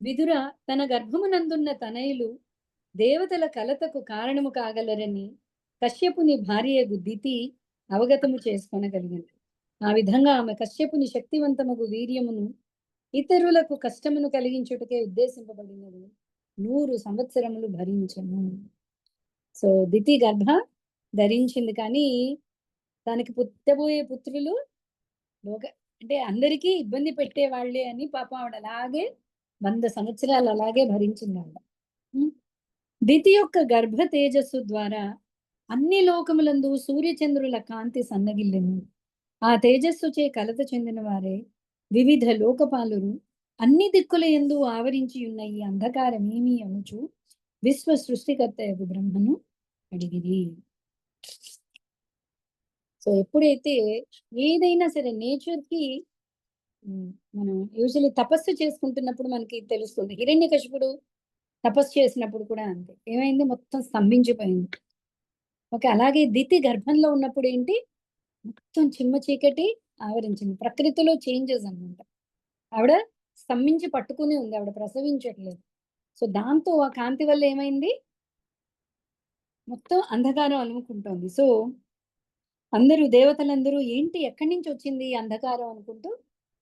[SPEAKER 1] విదుర తన గర్భమునందున్న తనయులు దేవతల కలతకు కారణము కాగలరని కశ్యపుని భార్యగు దితి అవగతము చేసుకొనగలిగింది. ఆ విధంగా ఆమె కశ్యపుని శక్తివంతముగు వీర్యమును ఇతరులకు కష్టమును కలిగించుటకే ఉద్దేశింపబడినది 100 సంవత్సరములు భరించను. సో దితి గర్భ ధరించింది, కానీ దానికి పుట్టబోయే పుత్రులు అంటే అందరికీ ఇబ్బంది పెట్టేవాళ్లే అని పాపం ఆవిడ అలాగే 100 సంవత్సరాలు అలాగే భరించింది ఆవిడ. దితి యొక్క గర్భ తేజస్సు ద్వారా అన్ని లోకములందు సూర్యచంద్రుల కాంతి సన్నగిల్లెను. ఆ తేజస్సు చే కలత చెందిన వారే వివిధ లోకపాలురు అన్ని దిక్కుల యందు ఆవరించి ఉన్న ఈ అంధకారం ఏమీ అనుచు విశ్వ సృష్టికర్త యొక్క బ్రహ్మను అడిగిరి. సో ఎప్పుడైతే ఏదైనా సరే నేచర్కి మనం యూజువల్లీ తపస్సు చేసుకుంటున్నప్పుడు మనకి తెలుస్తుంది. హిరణ్యకశిపుడు తపస్సు చేసినప్పుడు కూడా అంతే, ఏమైంది? మొత్తం స్తంభించిపోయింది. ఓకే, అలాగే దితి గర్భంలో ఉన్నప్పుడు ఏంటి? మొత్తం చిమ్మ చీకటి ఆవరించింది. ప్రకృతిలో చేంజెస్ అనమాట. ఆవిడ స్తంభించి పట్టుకుని ఉంది, ఆవిడ ప్రసవించట్లేదు. సో దాంతో ఆ కాంతి వల్ల ఏమైంది? మొత్తం అంధకారం అలుముకుంటోంది. సో అందరూ దేవతలందరూ ఏంటి, ఎక్కడి నుంచి వచ్చింది ఈ అంధకారం అనుకుంటూ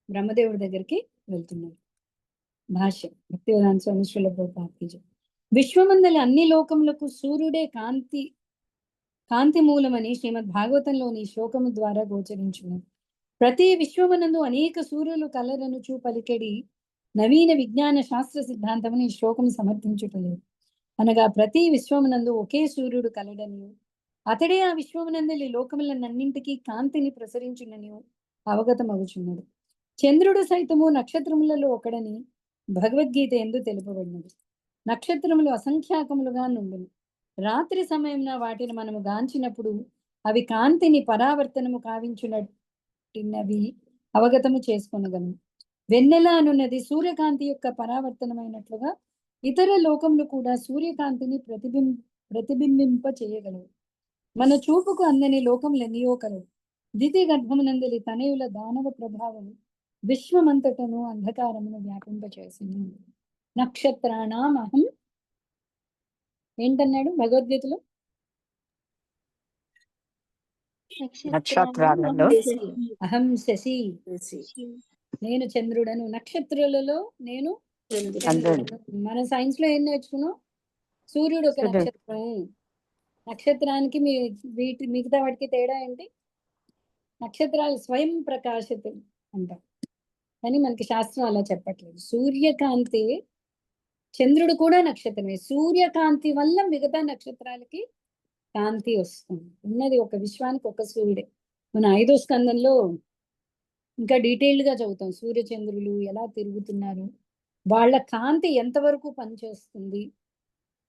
[SPEAKER 1] బ్రహ్మదేవుడి దగ్గరికి వెళ్తున్నారు. భాష్యం భక్తి వేదాంత స్వామి శ్రీల ప్రభుపాద. విశ్వమందలి అన్ని లోకములకు సూర్యుడే కాంతి మూలమని శ్రీమద్ భాగవతంలోని శ్లోకము ద్వారా గోచరించున్నది. ప్రతి విశ్వమనందు అనేక సూర్యులు కలరనుచు పలికెడి నవీన విజ్ఞాన శాస్త్ర సిద్ధాంతముని ఈ శ్లోకము సమర్థించుటలేదు. అనగా ప్రతి విశ్వమునందు ఒకే సూర్యుడు కలడని, అతడే ఆ విశ్వమునందలి లోకములన్నింటికీ కాంతిని ప్రసరించునని అవగతమగుచున్నది. చంద్రుడు సైతము నక్షత్రములలో ఒకడని భగవద్గీత యందు తెలుపబడినది. నక్షత్రములు అసంఖ్యాకములుగా నుండును. రాత్రి సమయంలో వాటిని మనము గాంచినప్పుడు అవి కాంతిని పరావర్తనము కావించునవి అవగతము చేసుకొనగలము. వెన్నెల అనున్నది సూర్యకాంతి యొక్క పరావర్తనమైనట్లుగా ఇతర లోకములు కూడా సూర్యకాంతిని ప్రతిబింబింప చేయగలవు. మన చూపుకు అందని లోకములెన్నయో కలవు. దితి గర్భమునందలి తనయుల దానవ ప్రభావం విశ్వమంతటను అంధకారమును వ్యాపింపచేసింది. నక్షత్రాణం అహం ఏంటన్నాడు భగవద్గీతలో?
[SPEAKER 5] నక్షత్రాలలో
[SPEAKER 1] అహం శశి,
[SPEAKER 3] చేసి
[SPEAKER 1] నేను చంద్రుడను. నక్షత్రాలలో నేను చంద్రుడను. మన సైన్స్ లో ఏం నేర్చుకున్నాం? సూర్యుడు ఒక
[SPEAKER 5] సూర్యుడు.
[SPEAKER 1] నక్షత్రం. నక్షత్రానికి మిగతా వాటికి తేడా ఏంటి? నక్షత్రాలు స్వయం ప్రకాశితం అంటాం, కానీ మనకి శాస్త్రం అలా చెప్పట్లేదు. సూర్యకాంతి, చంద్రుడు కూడా నక్షత్రమే. సూర్యకాంతి వల్ల మిగతా నక్షత్రాలకి కాంతి వస్తుంది. ఉన్నది ఒక విశ్వానికి ఒక సూర్యుడే. మన 5వ స్కందంలో ఇంకా డీటెయిల్డ్ గా చదువుతాం సూర్య చంద్రులు ఎలా తిరుగుతున్నారు, వాళ్ళ కాంతి ఎంతవరకు పనిచేస్తుంది.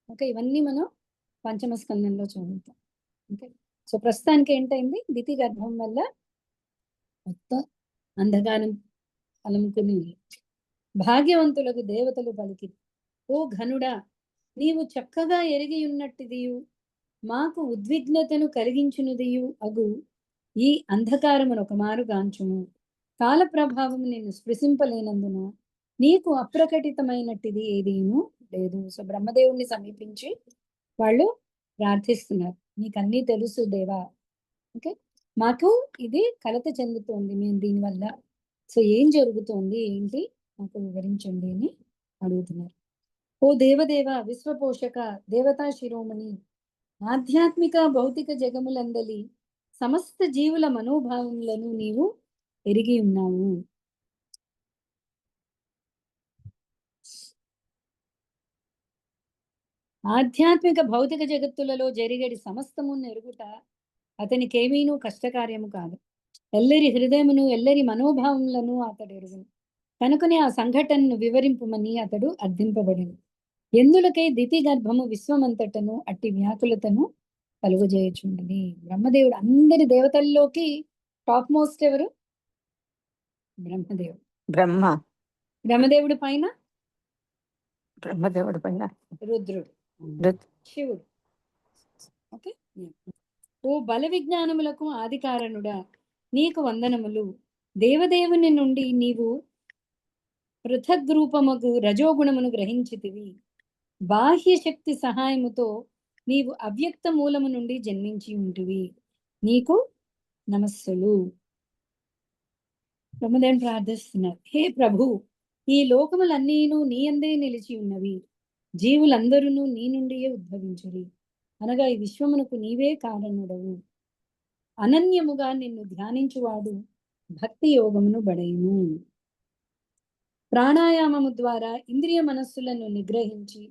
[SPEAKER 1] ఓకే, ఇవన్నీ మనం 5వ స్కందంలో చదువుతాం. ఓకే, సో ప్రస్తుతానికి ఏంటైంది? దితి గర్భం వల్ల మొత్తం అంధకారం అలముకుని భాగ్యవంతులకు దేవతలు పలికి, ఓ ఘనుడా, నీవు చక్కగా ఎరిగి ఉన్నట్టిదియు మాకు ఉద్విగ్నతను కలిగించునుదియు అగు ఈ అంధకారమును ఒక మారు గాంచుము. కాల ప్రభావం నిన్ను స్పృశింపలేనందున నీకు అప్రకటితమైనట్టిది ఏదీను లేదు. సో బ్రహ్మదేవుణ్ణి సమీపించి వాళ్ళు ప్రార్థిస్తున్నారు, నీకన్నీ తెలుసు దేవా, ఓకే, మాకు ఇది కలత చెందుతోంది మేము దీనివల్ల, సో ఏం జరుగుతోంది ఏంటి మాకు వివరించండి అని అడుగుతున్నారు. ఓ దేవదేవ, విశ్వపోషక, దేవతా శిరోమణి, ఆధ్యాత్మిక భౌతిక జగములందలి సమస్త జీవుల మనోభావములను నీవు ఎరిగి ఉన్నావు. ఆధ్యాత్మిక భౌతిక జగత్తులలో జరిగడి సమస్తమును ఎరుగుట అతనికేమీనూ కష్టకార్యము కాదు. ఎల్లరి హృదయమును ఎల్లరి మనోభావములను అతడు ఎరుగును. కనుకనే ఆ సంఘటనను వివరింపుమని అతడు అర్థింపబడింది. ఎందులకై దితి గర్భము విశ్వమంతటను అట్టి వ్యాకులతను కలుగజేయుచున్నది. బ్రహ్మదేవుడు అందరి దేవతల్లోకి టాప్ మోస్ట్ ఎవరు? బ్రహ్మదేవుడు. బ్రహ్మదేవుడి పైన
[SPEAKER 5] బ్రహ్మదేవుడి పైన
[SPEAKER 1] రుద్రుడు,
[SPEAKER 5] రుద్ర-
[SPEAKER 1] శివుడు. ఓకే, ఓ బల విజ్ఞానములకు ఆది కారణుడా, నీకు వందనములు. దేవదేవుని నుండి నీవు పృథగ్రూపముగు రజోగుణమును గ్రహించితివి. బాహ్య శక్తి సహాయముతో నీవు అవ్యక్త మూలము నుండి జన్మించి ఉంటివి. నీకు నమస్సులు. బ్రహ్మదేవుని ప్రార్థిస్తున్నారు, హే ప్రభు, ఈ లోకములన్నీను నీ అందే నిలిచి ఉన్నవి. జీవులందరూ నీ నుండియే ఉద్భవించురి. అనగా ఈ విశ్వమునకు నీవే కారణుడవు. అనన్యముగా నిన్ను ధ్యానించువాడు భక్తి యోగమును బడయును. ప్రాణాయామము ద్వారా ఇంద్రియ మనస్సులను నిగ్రహించి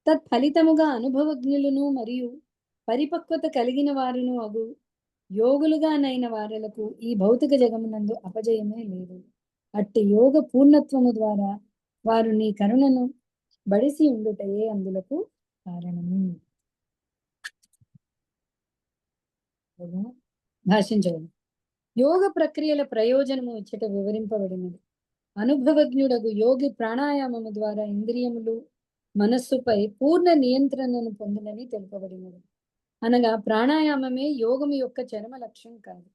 [SPEAKER 1] తత్ఫలితముగా అనుభవజ్ఞులను మరియు పరిపక్వత కలిగిన వారును అగు యోగులుగానైన వారలకు ఈ భౌతిక జగమునందు అపజయమే లేదు. అట్టి యోగ పూర్ణత్వము ద్వారా వారు నీ కరుణను బడిసి ఉండుటయే అందులకు కారణము. భాషించగలను. యోగ ప్రక్రియల ప్రయోజనము ఇచ్చట వివరింపబడినది. అనుభవజ్ఞుడగు యోగి ప్రాణాయామము ద్వారా ఇంద్రియములు మనస్సుపై పూర్ణ నియంత్రణను పొందునని తెలుపబడినది. అనగా ప్రాణాయామమే యోగము యొక్క చరమ లక్ష్యం కాదు.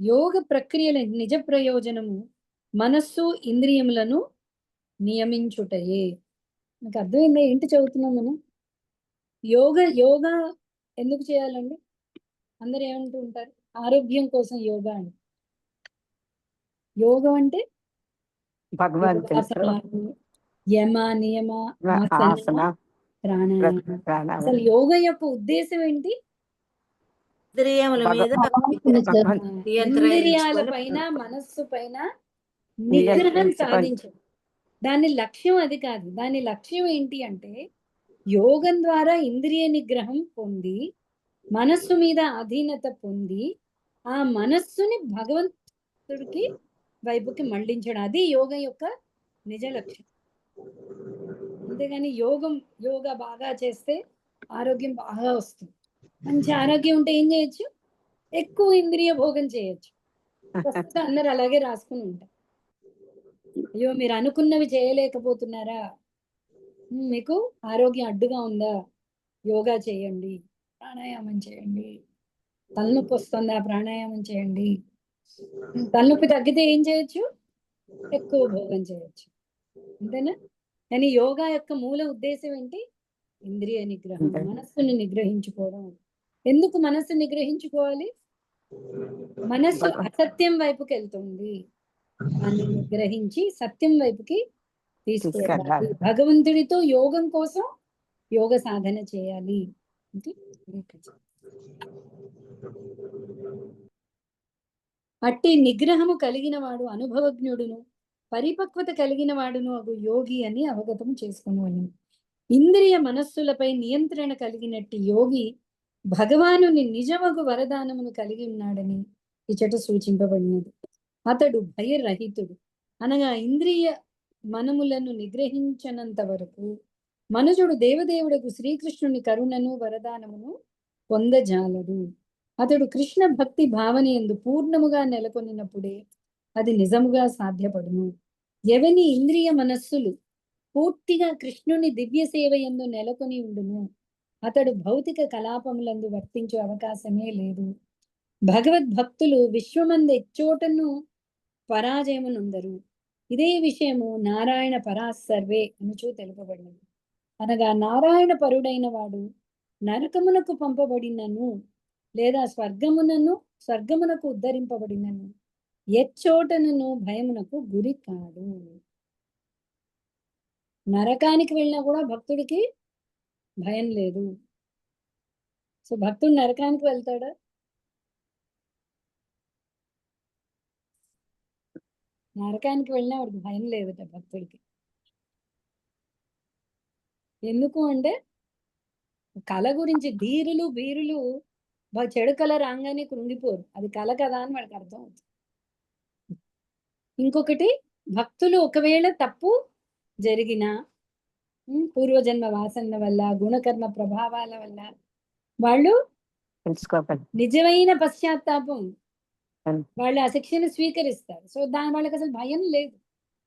[SPEAKER 1] యోగ ప్రక్రియల నిజ ప్రయోజనము మనస్సు ఇంద్రియములను నియమించుటయే. మీకు అర్థమైందా ఏంటి చదువుతున్నాం మనం? యోగా ఎందుకు చేయాలండి? అందరు ఏమంటూ ఉంటారు? ఆరోగ్యం కోసం యోగా అని. యోగం అంటే
[SPEAKER 5] భగవంతుడు
[SPEAKER 1] యమ నియమ
[SPEAKER 5] ఆసన
[SPEAKER 1] ఆసన ప్రాణాయామ. అసలు యోగ యొక్క ఉద్దేశం ఏంటి?
[SPEAKER 3] ఇంద్రియముల మీద
[SPEAKER 1] ఇంద్రియాల పైన మనస్సు పైన నిగ్రహం సాధించడం. దాని లక్ష్యం అది కాదు. దాని లక్ష్యం ఏంటి అంటే యోగం ద్వారా ఇంద్రియ నిగ్రహం పొంది మనస్సు మీద అధీనత పొంది ఆ మనస్సుని భగవంతుడికి వైపుకి మళ్లించడం. అది యోగం యొక్క నిజ లక్ష్యం. అంతేగాని యోగా బాగా చేస్తే ఆరోగ్యం బాగా వస్తుంది. మంచి ఆరోగ్యం ఉంటే ఏం చేయొచ్చు? ఎక్కువ ఇంద్రియ భోగం చేయొచ్చు. ప్రస్తుతం అందరు అలాగే రాసుకుని ఉంటారు. అయ్యో మీరు అనుకున్నవి చేయలేకపోతున్నారా, మీకు ఆరోగ్యం అడ్డుగా ఉందా, యోగా చేయండి, ప్రాణాయామం చేయండి. తలనొప్పి వస్తుందా, ప్రాణాయామం చేయండి. తలనొప్పి తగ్గితే ఏం చేయొచ్చు, ఎక్కువ భోగం చేయొచ్చు, అంతేనా? కానీ యోగా యొక్క మూల ఉద్దేశం ఏంటి? ఇంద్రియ నిగ్రహం, మనస్సుని నిగ్రహించుకోవడం. ఎందుకు మనస్సు నిగ్రహించుకోవాలి? మనస్సు అసత్యం వైపుకి వెళ్తుంది, దాన్ని నిగ్రహించి సత్యం వైపుకి తీసుకెళ్ళాలి. భగవంతుడితో యోగం కోసం యోగ సాధన చేయాలి. అట్టి నిగ్రహము కలిగిన వాడు అనుభవజ్ఞుడును పరిపక్వత కలిగిన వాడును అగు యోగి అని అవగతం చేసుకునేవాడు. ఇంద్రియ మనస్సులపై నియంత్రణ కలిగినట్టి యోగి భగవానుని నిజమగు వరదానమును కలిగి ఉన్నాడని ఇచ్చట సూచింపబడినది. అతడు భయరహితుడు, అనగా ఇంద్రియ మనములను నిగ్రహించనంత వరకు మనుజుడు దేవదేవుడకు శ్రీకృష్ణుని కరుణను వరదానమును పొందజాలడు. అతడు కృష్ణ భక్తి భావన యందు పూర్ణముగా నెలకొనినప్పుడే అది నిజముగా సాధ్యపడును. ఎవని ఇంద్రియ మనస్సులు పూర్తిగా కృష్ణుని దివ్య సేవ యందు నెలకొని ఉండును, అతడు భౌతిక కలాపములందు వర్తించే అవకాశమే లేదు. భగవద్భక్తులు విశ్వమందు ఎచ్చోటను పరాజయమునుందరు. ఇదే విషయము నారాయణ పరాసర్వే అనుచూ తెలుపబడినది. అనగా నారాయణ పరుడైన వాడు నరకమునకు పంపబడినను లేదా స్వర్గమునకు ఉద్ధరింపబడినను ఎచ్చోటను భయమునకు గురి కాడు. నరకానికి వెళ్ళినా కూడా భక్తుడికి భయం లేదు. సో భక్తుడు నరకానికి వెళ్తాడా? నరకానికి వెళ్ళినా వాడికి భయం లేదట భక్తుడికి. ఎందుకు అంటే కళ గురించి ధీరులు బీరులు చెడు కళ రాగానే కృంగిపోరు, అది కళ కదా అని వాడికి అర్థం అవుతుంది. ఇంకొకటి, భక్తులు ఒకవేళ తప్పు జరిగిన పూర్వజన్మ వాసన వల్ల గుణకర్మ ప్రభావాల వల్ల వాళ్ళు నిజమైన పశ్చాత్తాపం వాళ్ళు ఆ శిక్షను స్వీకరిస్తారు. సో వాళ్ళకి అసలు భయం లేదు.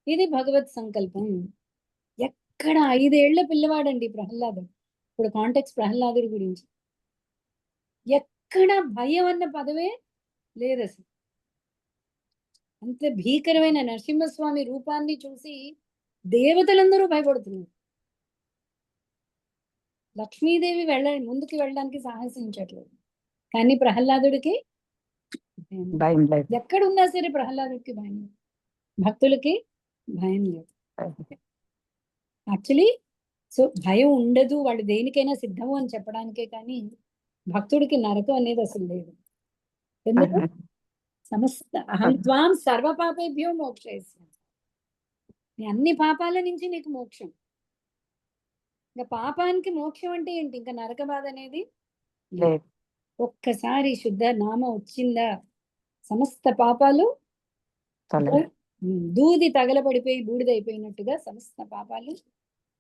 [SPEAKER 1] ఇది భగవత్ సంకల్పం. ఎక్కడ 5 ఏళ్ల పిల్లవాడండి ప్రహ్లాదుడు. ఇప్పుడు కాంటెక్స్ట్ ప్రహ్లాదుడి గురించి. ఎక్కడ భయం అన్న పదవే లేదు అసలు. అంత భీకరమైన నరసింహస్వామి రూపాన్ని చూసి దేవతలందరూ భయపడుతున్నారు. లక్ష్మీదేవి ముందుకు వెళ్ళడానికి సాహసించట్లేదు, కానీ ప్రహ్లాదుడికి భయం లేదు. ఎక్కడున్నా సరే ప్రహ్లాదుడికి భయం లేదు, భక్తులకి భయం లేదు. యాక్చువల్లీ సో భయం ఉండదు, వాళ్ళు దేనికైనా సిద్ధము అని చెప్పడానికే, కానీ భక్తుడికి నరకం అనేది అసలు లేదు. ఎందుకు? సమస్త అహం త్వాం సర్వ పాపేభ్యో మోక్షయిస్తాను, అన్ని పాపాల నుంచి నీకు మోక్షం. ఇంకా పాపానికి మోక్షం అంటే ఏంటి? ఇంకా నరక బాధ అనేది లేదు. ఒక్కసారి శుద్ధ నామ వచ్చిందా సమస్త పాపాలు దూది తగలబడిపోయి బూడిదైపోయినట్టుగా సమస్త పాపాలు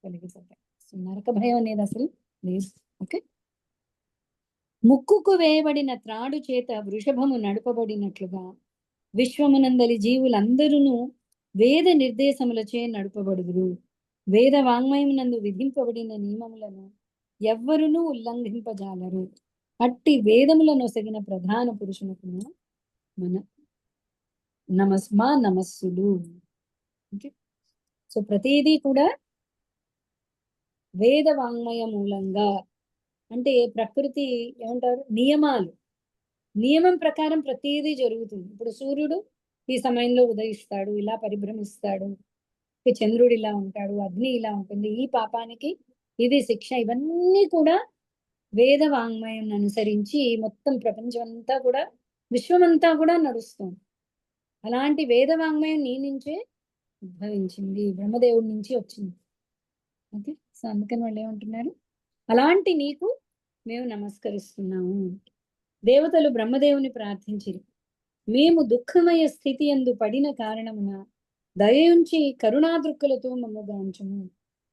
[SPEAKER 1] తొలగిపోతాయి. సో నరక భయం అనేది అసలు లేదు. ఓకే. ముక్కుకు వేయబడిన త్రాడు చేత వృషభము నడుపబడినట్లుగా విశ్వమునందలి జీవులందరూ వేద నిర్దేశములచే నడుపబడుదురు. వేద వాంగ్మయమునందు విధింపబడిన నియమములను ఎవ్వరునూ ఉల్లంఘింపజాలరు. అట్టి వేదములను ఒసగిన ప్రధాన పురుషునకు మన నమస్సులు. ఓకే. సో ప్రతిదీ కూడా వేద వాంగ్మయ మూలంగా, అంటే ప్రకృతి ఏమంటారు, నియమాలు, నియమం ప్రకారం ప్రతిదీ జరుగుతుంది. ఇప్పుడు సూర్యుడు ఈ సమయంలో ఉదయిస్తాడు, ఇలా పరిభ్రమిస్తాడు, చంద్రుడు ఇలా ఉంటాడు, అగ్ని ఇలా ఉంటుంది, ఈ పాపానికి ఇది శిక్ష. ఇవన్నీ కూడా వేద వాంగ్మయం అనుసరించి మొత్తం ప్రపంచం అంతా కూడా, విశ్వమంతా కూడా నడుస్తుంది. అలాంటి వేద వాంగ్మయం నీ నుంచే ఉద్భవించింది, బ్రహ్మదేవుడి నుంచి వచ్చింది. ఓకే. సో అందుకని వాళ్ళు ఏమంటున్నారు, అలాంటి నీకు మేము నమస్కరిస్తున్నాము. దేవతలు బ్రహ్మదేవుని ప్రార్థించిరి, మేము దుఃఖమయ స్థితి యందు పడిన కారణమున దయయుంచి కరుణాదృక్కులతో మమ్మగాంచము.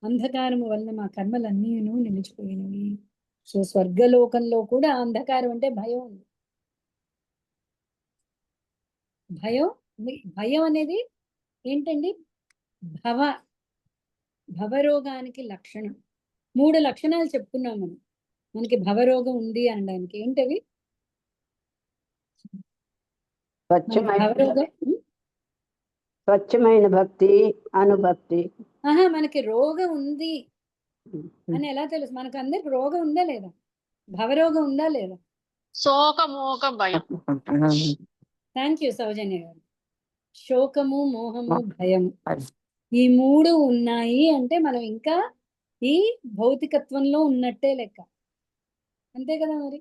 [SPEAKER 1] అంధకారము వలన మా కర్మలన్నీ నిలిచిపోయినవి. సో స్వర్గలోకంలో కూడా అంధకారం అంటే భయం ఉంది. భయం భయం అనేది ఏంటండి? భవరోగానికి లక్షణం. 3 లక్షణాలు చెప్పుకున్నాం మనం. మనకి భవరోగం ఉంది అనడానికి. ఏంటవి? మనకి
[SPEAKER 5] స్వచ్ఛమైన
[SPEAKER 1] భవరోగం
[SPEAKER 5] స్వచ్ఛమైన భక్తి, అనుభక్తి.
[SPEAKER 1] మనకి రోగం ఉంది అని ఎలా తెలుసు? మనకు అందరికి రోగం ఉందా లేదా? భవరోగం ఉందా లేదా?
[SPEAKER 6] శోకమోహ భయం.
[SPEAKER 1] థ్యాంక్ యూ సౌజన్య గారు. శోకము, మోహము, భయము, ఈ 3 ఉన్నాయి అంటే మనం ఇంకా ఈ భౌతికత్వంలో ఉన్నట్టే లెక్క. అంతే కదా మరి?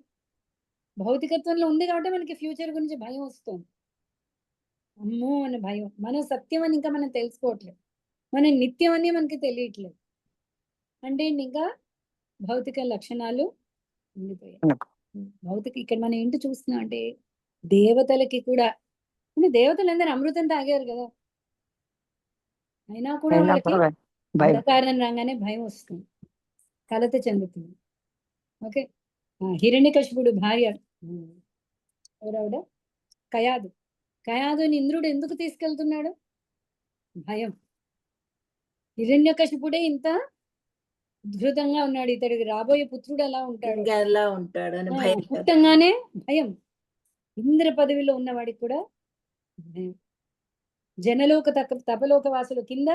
[SPEAKER 1] భౌతికత్వంలో ఉంది కాబట్టి మనకి ఫ్యూచర్ గురించి భయం వస్తుంది. అమ్మో అని భయం. మన సత్యం అని ఇంకా మనం తెలుసుకోవట్లేదు. మన నిత్యం అని మనకి తెలియట్లేదు. అంటే ఇంకా భౌతిక లక్షణాలు ఉండిపోయాయి. ఇక్కడ మనం ఏంటి చూస్తున్నాం అంటే దేవతలకి కూడా, అంటే దేవతలందరూ అమృతం తాగారు కదా, అయినా కూడా వాళ్ళకి అంధకారం రాగానే భయం వస్తుంది, కలత చెందుతుంది. ఓకే, హిరణ్యకశిపుడు భార్య ఎవరావిడ? కయాదుని ఇంద్రుడు ఎందుకు తీసుకెళ్తున్నాడు? భయం. హిరణ్యకశిపుడే ఇంత ఉద్ధృతంగా ఉన్నాడు, ఇతడికి రాబోయే పుత్రుడు ఎలా ఉంటాడు,
[SPEAKER 3] ఎలా ఉంటాడు అని భయం.
[SPEAKER 1] పుట్టంగానే భయం. ఇంద్ర పదవిలో ఉన్నవాడికి కూడా భయం. జనలోక తపలోక వాసులు కింద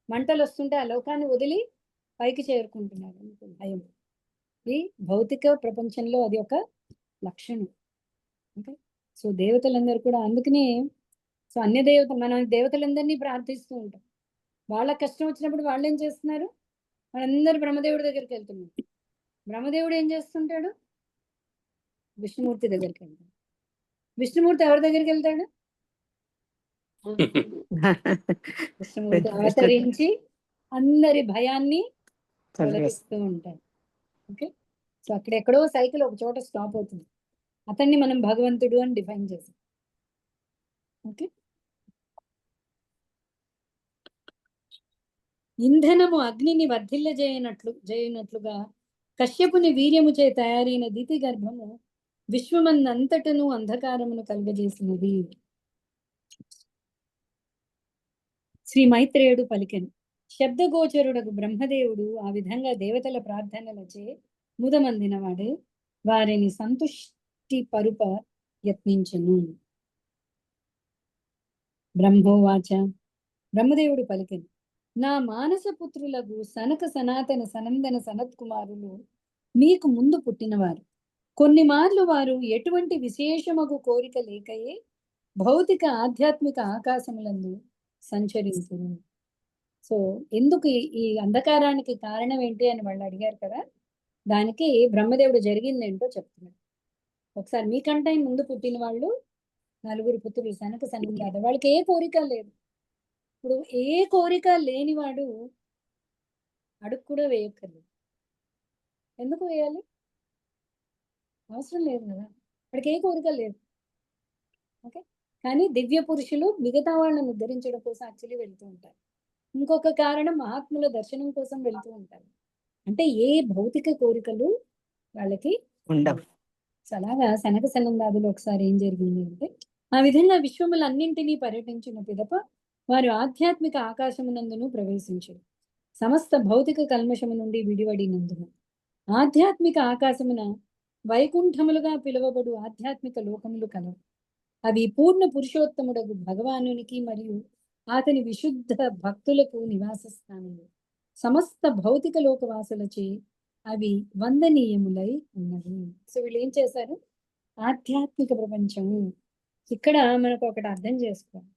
[SPEAKER 1] మంటలు వస్తుంటే ఆ లోకాన్ని వదిలి పైకి చేరుకుంటున్నారు. భయం ఈ భౌతిక ప్రపంచంలో అది ఒక లక్షణం. ఓకే, సో దేవతలందరూ కూడా అందుకనే, సో అన్య దేవత, మన దేవతలందరినీ ప్రార్థిస్తూ ఉంటాం. వాళ్ళ కష్టం వచ్చినప్పుడు వాళ్ళు ఏం చేస్తున్నారు? వాళ్ళందరూ బ్రహ్మదేవుడి దగ్గరికి వెళ్తున్నారు. బ్రహ్మదేవుడు ఏం చేస్తుంటాడు? విష్ణుమూర్తి దగ్గరికి వెళ్తాడు. విష్ణుమూర్తి ఎవరి దగ్గరికి వెళ్తాడు? విష్ణుమూర్తి అవతరించి అందరి భయాన్ని తొలగిస్తూ ఉంటాడు. ఓకే, సో అక్కడెక్కడో సైకిల్ ఒక చోట స్టాప్ అవుతుంది. అతన్ని మనం భగవంతుడు అని డిఫైన్ చేసాం. ఓకే, ఇంధనము అగ్నిని వర్ధిల్లజేయనట్లుగా కశ్యపుని వీర్యము చే తయారైన దితి గర్భము విశ్వమందంతటను అంధకారమును కలుగజేసినది. శ్రీ మైత్రేయుడు పలికెను. శబ్దగోచరుడకు బ్రహ్మదేవుడు ఆ విధంగా దేవతల ప్రార్థనలచే ముదమందినవాడు వారిని సంతుష్టి పరుప యత్నించెను. బ్రహ్మోవాచ, బ్రహ్మదేవుడు పలికెను. నా మానస పుత్రులకు సనక సనాతన సనందన సనత్కుమారులు మీకు ముందు పుట్టినవారు. కొన్ని మార్లు వారు ఎటువంటి విశేషమగు కోరిక లేకయే భౌతిక ఆధ్యాత్మిక ఆకాశములందు సంచరించును. సో ఎందుకు ఈ అంధకారానికి కారణం ఏంటి అని వాళ్ళు అడిగారు కదా, దానికి బ్రహ్మదేవుడు జరిగిందేంటో చెప్తున్నాడు. ఒకసారి మీకంటే ముందు పుట్టిన వాళ్ళు 4 పుత్రులు సనక సనందాద, వాళ్ళకి ఏ కోరిక లేదు. ఇప్పుడు ఏ కోరిక లేనివాడు అడుగు కూడా వేయక్కర్లేదు. ఎందుకు వేయాలి? అవసరం లేదు కదా, వాడికి ఏ కోరిక లేదు. ఓకే, కానీ దివ్య పురుషులు మిగతా వాళ్ళని ఉద్ధరించడం కోసం యాక్చువల్లీ వెళ్తూ ఉంటారు. ఇంకొక కారణం మహాత్ముల దర్శనం కోసం వెళ్తూ ఉంటారు. అంటే ఏ భౌతిక కోరికలు వాళ్ళకి ఉండవు. అలాగా సనక సనందాదులు ఒకసారి ఏం జరిగింది అంటే, ఆ విధంగా విశ్వములన్నింటినీ పర్యటించిన పిదప వారు ఆధ్యాత్మిక ఆకాశమునందును ప్రవేశించారు. సమస్త భౌతిక కల్మషము నుండి విడివడినందున ఆధ్యాత్మిక ఆకాశమున వైకుంఠములుగా పిలువబడు ఆధ్యాత్మిక లోకములు కలవు. అవి పూర్ణ పురుషోత్తముడగు భగవానునికి మరియు అతని విశుద్ధ భక్తులకు నివాస స్థానములు. సమస్త భౌతిక లోకవాసులచే అవి వందనీయములై ఉన్నవి. సో వీళ్ళు ఏం చేశారు? ఆధ్యాత్మిక ప్రపంచము. ఇక్కడ మనకు ఒకటి అర్థం చేసుకోవాలి.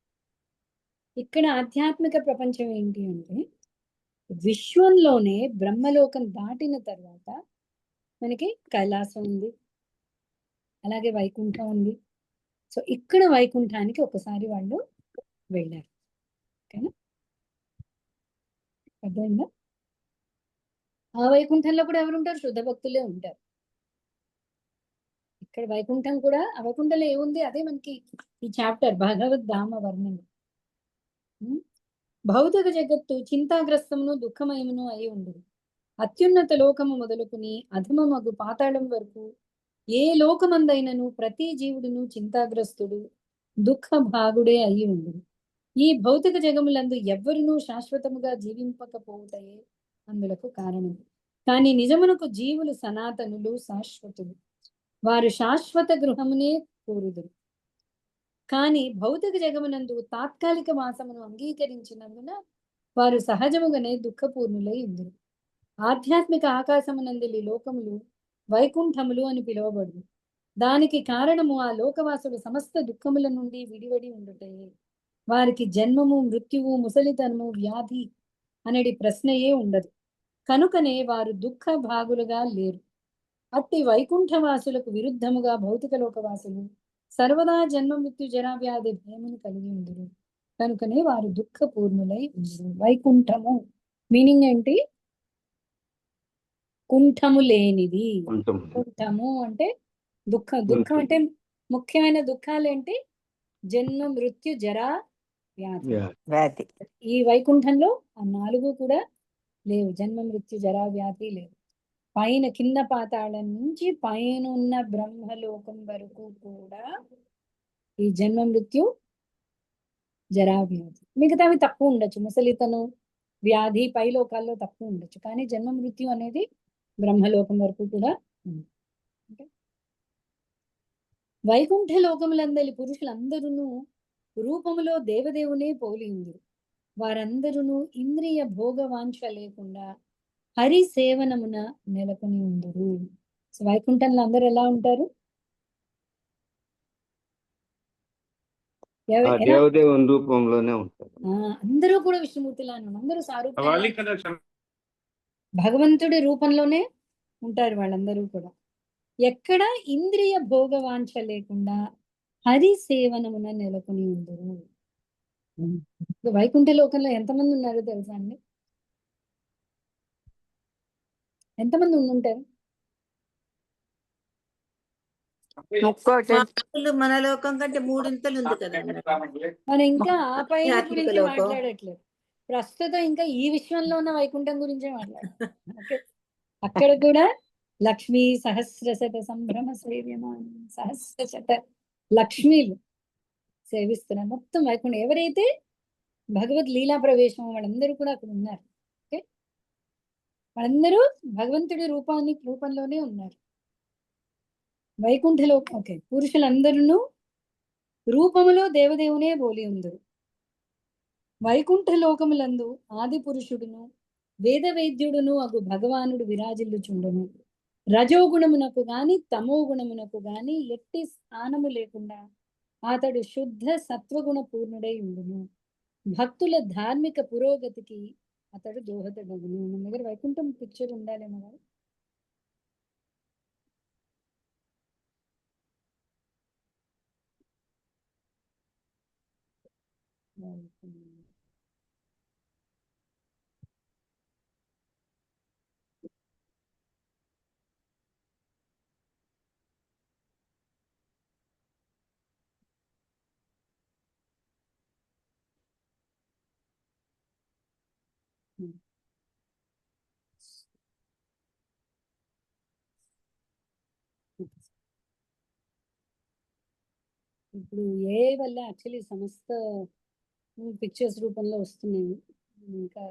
[SPEAKER 1] ఇక్కడ ఆధ్యాత్మిక ప్రపంచం ఏంటి అంటే, విశ్వంలోనే బ్రహ్మలోకం దాటిన తర్వాత మనకి కైలాసం ఉంది, అలాగే వైకుంఠం ఉంది. సో ఇక్కడ వైకుంఠానికి ఒకసారి వాళ్ళు వెళ్ళారు. ఓకేనా, అర్థమైందా? ఆ వైకుంఠంలో కూడా ఎవరు ఉంటారు? శుద్ధ భక్తులే ఉంటారు. ఇక్కడ వైకుంఠం కూడా, ఆ వైకుంఠంలో ఏముంది అదే మనకి ఈ చాప్టర్ భగవద్ధామ వర్ణన. భౌతిక జగత్తు చింతాగ్రస్తమును దుఃఖమయమును అయి ఉండదు. అత్యున్నత లోకము మొదలుకుని అధమమగు పాతాళం వరకు ఏ లోకమందైనను ప్రతి జీవుడును చింతాగ్రస్తుడు, దుఃఖ భాగుడే అయి ఉండును. ఈ భౌతిక జగములందు ఎవ్వరునూ శాశ్వతముగా జీవింపకపోవుటయే అందులకు కారణం. కానీ నిజమునకు జీవులు సనాతనులు, శాశ్వతులు. వారు శాశ్వత గృహమునే కోరుదురు. కానీ భౌతిక జగమునందు తాత్కాలిక వాసమును అంగీకరించినందున వారు సహజముగానే దుఃఖపూర్ణులై ఉందురు. ఆధ్యాత్మిక ఆకాశమునందలి లోకములు వైకుంఠములు అని పిలువబడు. దానికి కారణము ఆ లోకవాసులు సమస్త దుఃఖముల నుండి విడివడి ఉండుటే. వారికి జన్మము, మృత్యువు, ముసలితనము, వ్యాధి అనేది ప్రశ్నయే ఉండదు. కనుకనే వారు దుఃఖ భాగులుగా లేరు. అట్టి వైకుంఠవాసులకు విరుద్ధముగా భౌతిక లోకవాసులు సర్వదా జన్మ, మృత్యు, జరా, వ్యాధి భయమును కలిగి ఉండురు. కనుకనే వారు దుఃఖపూర్ణులై ఉండురు. వైకుంఠము మీనింగ్ ఏంటి? కుంఠము లేనిది. కుంఠము అంటే దుఃఖం అంటే ముఖ్యమైన దుఃఖాలు ఏంటి? జన్మ, మృత్యు, జరా, వ్యాధి. ఈ వైకుంఠంలో ఆ 4 కూడా లేవు. జన్మ, మృత్యు, జరా, వ్యాధి లేవు. పైన కింద పాతాళం నుంచి పైన ఉన్న బ్రహ్మలోకం వరకు కూడా ఈ జన్మ, మృత్యు, జరా, వ్యాధి. మిగతావి తక్కువ ఉండొచ్చు. ముసలితనం, వ్యాధి పై లోకాల్లో తక్కువ ఉండొచ్చు. కానీ జన్మ, మృత్యు అనేది బ్రహ్మలోకం వరకు కూడా ఉంది. వైకుంఠ లోకములందలి పురుషులందరూ రూపములో దేవదేవునే పోలి ఉందిరు. వారందరూ ఇంద్రియ భోగవాంఛ లేకుండా హరి సేవనమున నెలకొని ఉందరు. సో వైకుంఠంలో అందరూ ఎలా ఉంటారు?
[SPEAKER 2] దేవదేవుని రూపంలోనే ఉంటారు.
[SPEAKER 1] అందరూ కూడా విష్ణుమూర్తిలానే, అందరూ సారూప్య భగవంతుడి రూపంలోనే ఉంటారు వాళ్ళందరూ కూడా. ఎక్కడ ఇంద్రియ భోగవాంఛ లేకుండా హరి సేవనమున నెలకొని ఉందరు. వైకుంఠ లోకంలో ఎంతమంది ఉన్నారో తెలుసా అండి? ఎంతమంది ఉండుంటారు?
[SPEAKER 3] మన లోకం కంటే 3 ఉంది కదండి.
[SPEAKER 1] మనం ఇంకా ఆ పై
[SPEAKER 3] ఆధ్యాత్మిక
[SPEAKER 1] గురించి
[SPEAKER 3] లోకం.
[SPEAKER 1] మాట్లాడట్లేదు. ప్రస్తుతం ఇంకా ఈ విశ్వంలో ఉన్న వైకుంఠం గురించే మాట్లాడాలి. అక్కడ కూడా లక్ష్మీ సహస్రశత సంభ్రమ సేవ్యమాన సహస్రశత లక్ష్మీలు సేవిస్తున్నారు. మొత్తం వైకుంఠం ఎవరైతే భగవద్ లీలా ప్రవేశం వాళ్ళందరూ కూడా అక్కడ ఉన్నారు. ఓకే, వాళ్ళందరూ భగవంతుడి రూపంలోనే ఉన్నారు వైకుంఠలో. ఓకే, పురుషులందరూ రూపములో దేవదేవునే పోలి ఉందరు. వైకుంఠ లోకములందు ఆది పురుషుడును వేద వైద్యుడును అగు భగవానుడు విరాజిల్లుచుండును. రజోగుణమునకు గాని తమో గుణమునకు గాని ఎట్టి స్థానము లేకుండా అతడు శుద్ధ సత్వగుణ పూర్ణుడై ఉండును. భక్తుల ధార్మిక పురోగతికి అతడు దోహదడుగును. మన దగ్గర వైకుంఠం పిక్చర్ ఉండాలేమో కదా. ఇప్పుడు ఏ వల్ల యాక్చువల్లీ సమస్త పిక్చర్స్ రూపంలో వస్తున్నాయి. ఇంకా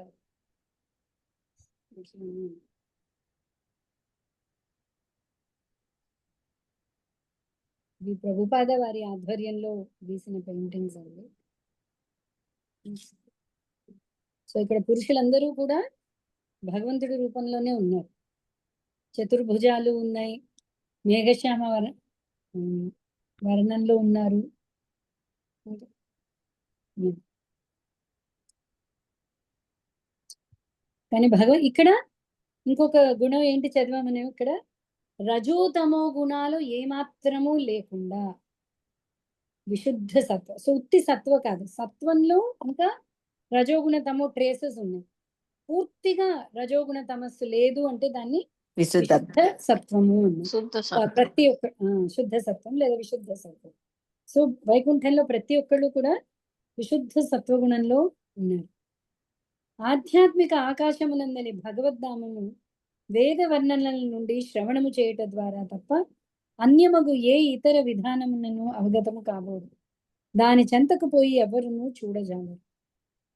[SPEAKER 1] ఇది ప్రభుపాద వారి ఆధ్వర్యంలో గీసిన పెయింటింగ్స్ అండి. సో ఇక్కడ పురుషులందరూ కూడా భగవంతుడి రూపంలోనే ఉన్నారు. చతుర్భుజాలు ఉన్నాయి, మేఘశ్యామ వర్ణంలో ఉన్నారు. కానీ ఇక్కడ ఇంకొక గుణం ఏంటి చదివామనే, ఇక్కడ రజోతమో గుణాలు ఏమాత్రము లేకుండా విశుద్ధ సత్వ. సో ఉత్తి సత్వ కాదు, సత్వంలో ఇంకా రజోగుణ తమో ట్రేసెస్ ఉన్నాయి. పూర్తిగా రజోగుణ తమస్సు లేదు అంటే దాన్ని విశుద్ధ సత్వము ప్రతి ఒక్క శుద్ధ సత్వం లేదా విశుద్ధ సత్వం. సో వైకుంఠంలో ప్రతి ఒక్కళ్ళు కూడా విశుద్ధ సత్వగుణంలో ఉన్నారు. ఆధ్యాత్మిక ఆకాశమునందని భగవద్ధామము వేద వర్ణనల నుండి శ్రవణము చేయట ద్వారా తప్ప అన్యమగు ఏ ఇతర విధానములను అవగతము కాబోదు. దాని చెంతకు పోయి ఎవరును చూడజాలరు.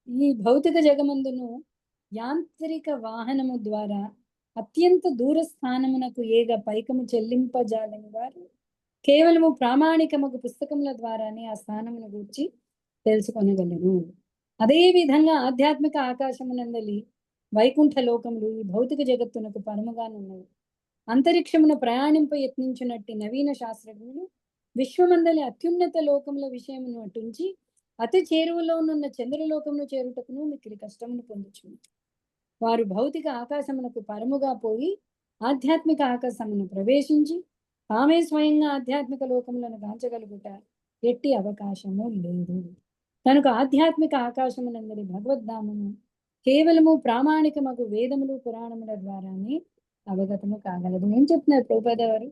[SPEAKER 1] ఈ భౌతిక జగమందును యాంత్రిక వాహనము ద్వారా అత్యంత దూర స్థానమునకు ఏగ పైకము చెల్లింపజాలని వారు కేవలము ప్రామాణికముకు పుస్తకముల ద్వారానే ఆ స్థానమును గూర్చి తెలుసుకొనగలరు. అదే విధంగా ఆధ్యాత్మిక ఆకాశమునందలి వైకుంఠ లోకములు ఈ భౌతిక జగత్తునకు పరముగానున్నవి. అంతరిక్షమును ప్రయాణింప యత్నించినట్టి నవీన శాస్త్రజ్ఞులు విశ్వమందలి అత్యున్నత లోకముల విషయమును అటుంచి అతి చేరువలో ఉన్న చంద్రలోకమును చేరుటకును మిక్కిలి కష్టమును పొందుచున్నారు. వారు భౌతిక ఆకాశమునకు పరముగా పోయి ఆధ్యాత్మిక ఆకాశమును ప్రవేశించి తామే స్వయంగా ఆధ్యాత్మిక లోకములను గాంచగలుగుట ఎట్టి అవకాశము లేదు. కనుక ఆధ్యాత్మిక ఆకాశమునందరి భగవద్ధామము కేవలము ప్రామాణికమగు వేదములు పురాణముల ద్వారానే అవగతము కాగలదు. ఏం చెప్తున్నారు ప్రభుపాద వారు?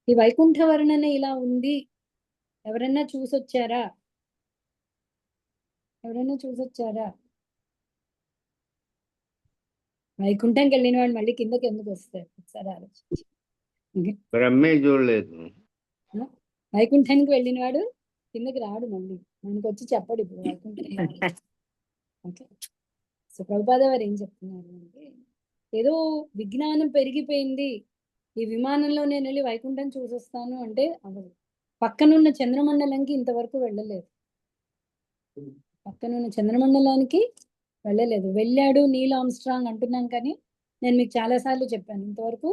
[SPEAKER 1] ఈ వైకుంఠ వర్ణన ఇలా ఉంది, ఎవరన్నా చూసొచ్చారా? ఎవరైనా చూసొచ్చారా? వైకుంఠంకి వెళ్ళిన వాడు మళ్ళీ కిందకి ఎందుకు వస్తారు? ఒకసారి ఆలోచించి.
[SPEAKER 2] బ్రహ్మే చూడలేదు.
[SPEAKER 1] వైకుంఠానికి వెళ్ళిన వాడు కిందకి రాడు, మళ్ళీ మనకు వచ్చి చెప్పడు ఇప్పుడు వైకుంఠం. ఓకే, సో ప్రభుపాద వారు ఏం చెప్తున్నారు అంటే, ఏదో విజ్ఞానం పెరిగిపోయింది, ఈ విమానంలో నేను వెళ్ళి వైకుంఠం చూసొస్తాను అంటే అవ్వదు. పక్కనున్న చంద్రమండలంకి ఇంతవరకు వెళ్ళలేదు. పక్కనున్న చంద్రమండలానికి వెళ్ళలేదు. వెళ్ళాడు నీల్ ఆర్మ్స్ట్రాంగ్ అంటున్నాం, కానీ నేను మీకు చాలాసార్లు చెప్పాను, ఇంతవరకు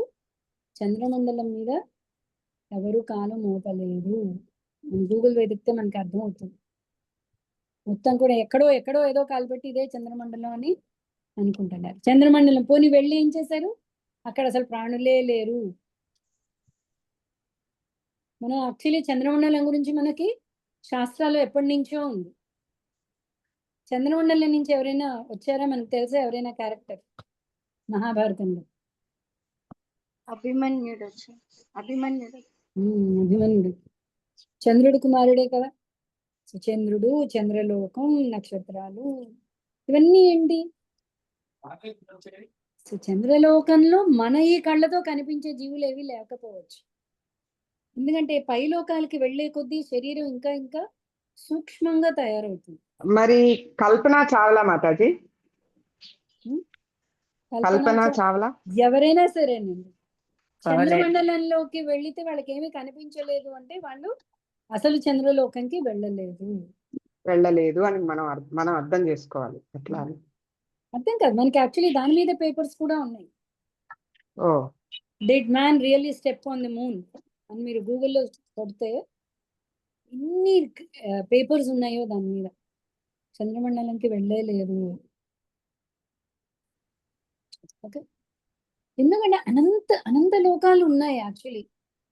[SPEAKER 1] చంద్రమండలం మీద ఎవరు కాలు మోపలేదు. గూగుల్ వెతికితే మనకి అర్థమవుతుంది. మొత్తం కూడా ఎక్కడో ఎక్కడో ఏదో కాలు పెట్టి ఇదే చంద్రమండలం అని అనుకుంటున్నారు. చంద్రమండలం పోని వెళ్ళి ఏం చేశారు? అక్కడ అసలు ప్రాణులే లేరు. మనం యాక్చువల్లీ చంద్రమండలం గురించి మనకి శాస్త్రాలు ఎప్పటి నుంచో ఉంది. చంద్రమండలం నుంచి ఎవరైనా వచ్చారా? మనకు తెలుసా ఎవరైనా క్యారెక్టర్ మహాభారతంలో?
[SPEAKER 6] అభిమన్యుడు
[SPEAKER 1] అభిమన్యుడు చంద్రుడు కుమారుడే కదా. సో చంద్రుడు, చంద్రలోకం, నక్షత్రాలు ఇవన్నీ ఏంటి? సో చంద్రలోకంలో మన ఈ కళ్ళతో కనిపించే జీవులు ఏవి లేకపోవచ్చు. ఎందుకంటే పై లోకాలకి వెళ్లే కొద్దీ శరీరం ఇంకా ఇంకా సూక్ష్మంగా తయారవుతుంది.
[SPEAKER 7] మరి కల్పన చావ్లా మాతాజీ, కల్పన చావ్లా
[SPEAKER 1] ఎవరైనా సరేనండి, చంద్రమండలంలోకి వెళితే వాళ్ళకి ఏమీ కనిపించలేదు అంటే వాళ్ళు అసలు చంద్రలోకంకి వెళ్ళలేదు
[SPEAKER 7] అని మనం అర్థం చేసుకోవాలి. ఎట్లా అని
[SPEAKER 1] అర్థం కాదు మనకి. యాక్చువల్లీ దాని మీద పేపర్స్ కూడా ఉన్నాయి.
[SPEAKER 7] Oh
[SPEAKER 1] did man really step on the moon అని మీరు గూగుల్లో కొడితే ఎన్ని పేపర్స్ ఉన్నాయో దాని మీద. చంద్రమండలంకి వెళ్ళలేదు. ఓకే, ఎందుకంటే అనంత లోకాలు ఉన్నాయి. యాక్చువల్లీ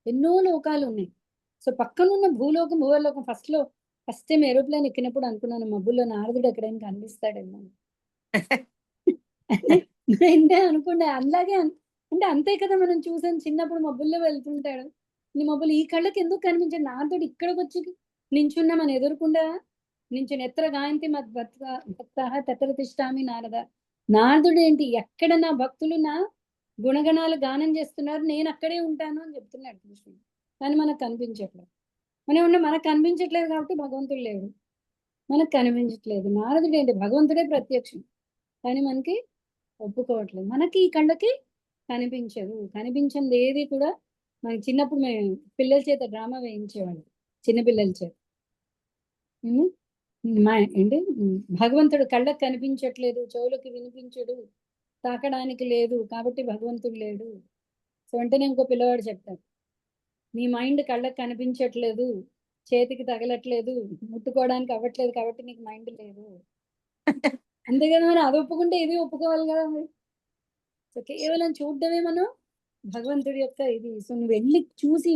[SPEAKER 1] ఎన్నో లోకాలు ఉన్నాయి. సో పక్కనున్న భూలోకం ఫస్ట్ టైం ఏరోప్లేన్ ఎక్కినప్పుడు అనుకున్నాను, మబ్బుల్లో నారదుడు ఎక్కడైనా కనిపిస్తాడేమో అనుకున్నా. అలాగే అంటే అంతే కదా, మనం చూసాను చిన్నప్పుడు మబ్బుల్లో వెళ్తుంటాడు. నీ మబ్బులు ఈ కళ్ళకి ఎందుకు కనిపించాడు? నారదుడు ఇక్కడికి వచ్చి నించున్నా మన ఎదురుకుండా నించుని ఎత్ర గాయంతి భక్త తత్ర తిష్టామి నారద. నారదుడు ఏంటి, ఎక్కడ నా భక్తులు నా గుణగణాలు గానం చేస్తున్నారు నేను అక్కడే ఉంటాను అని చెప్తున్నాడు కృష్ణుడు. కానీ మనకు కనిపించట్లేదు. మనకు కనిపించట్లేదు కాబట్టి భగవంతుడు లేడు, మనకు కనిపించట్లేదు. నారదుడు ఏంటి, భగవంతుడే ప్రత్యక్షం, కానీ మనకి ఒప్పుకోవట్లేదు. మనకి ఈ కళ్ళకి కనిపించదు. కనిపించింది ఏది కూడా మనకి చిన్నప్పుడు మేము పిల్లల చేత డ్రామా వేయించేవాళ్ళు, చిన్నపిల్లల చేత. ఏంటి, భగవంతుడు కళ్ళకి కనిపించట్లేదు, చెవులకి వినిపించడు, తాకడానికి లేదు కాబట్టి భగవంతుడు లేడు. సో వెంటనే ఇంకో పిల్లవాడు చెప్తాడు, నీ మైండ్ కళ్ళకి కనిపించట్లేదు, చేతికి తగలట్లేదు, ముట్టుకోవడానికి అవ్వట్లేదు కాబట్టి నీకు మైండ్ లేదు. అంతే కదా, మరి అది ఒప్పుకుంటే ఇది ఒప్పుకోవాలి కదా మరి. సో కేవలం చూడడమే మనం భగవంతుడి యొక్క ఇది. సో నువ్వు వెళ్ళి చూసి,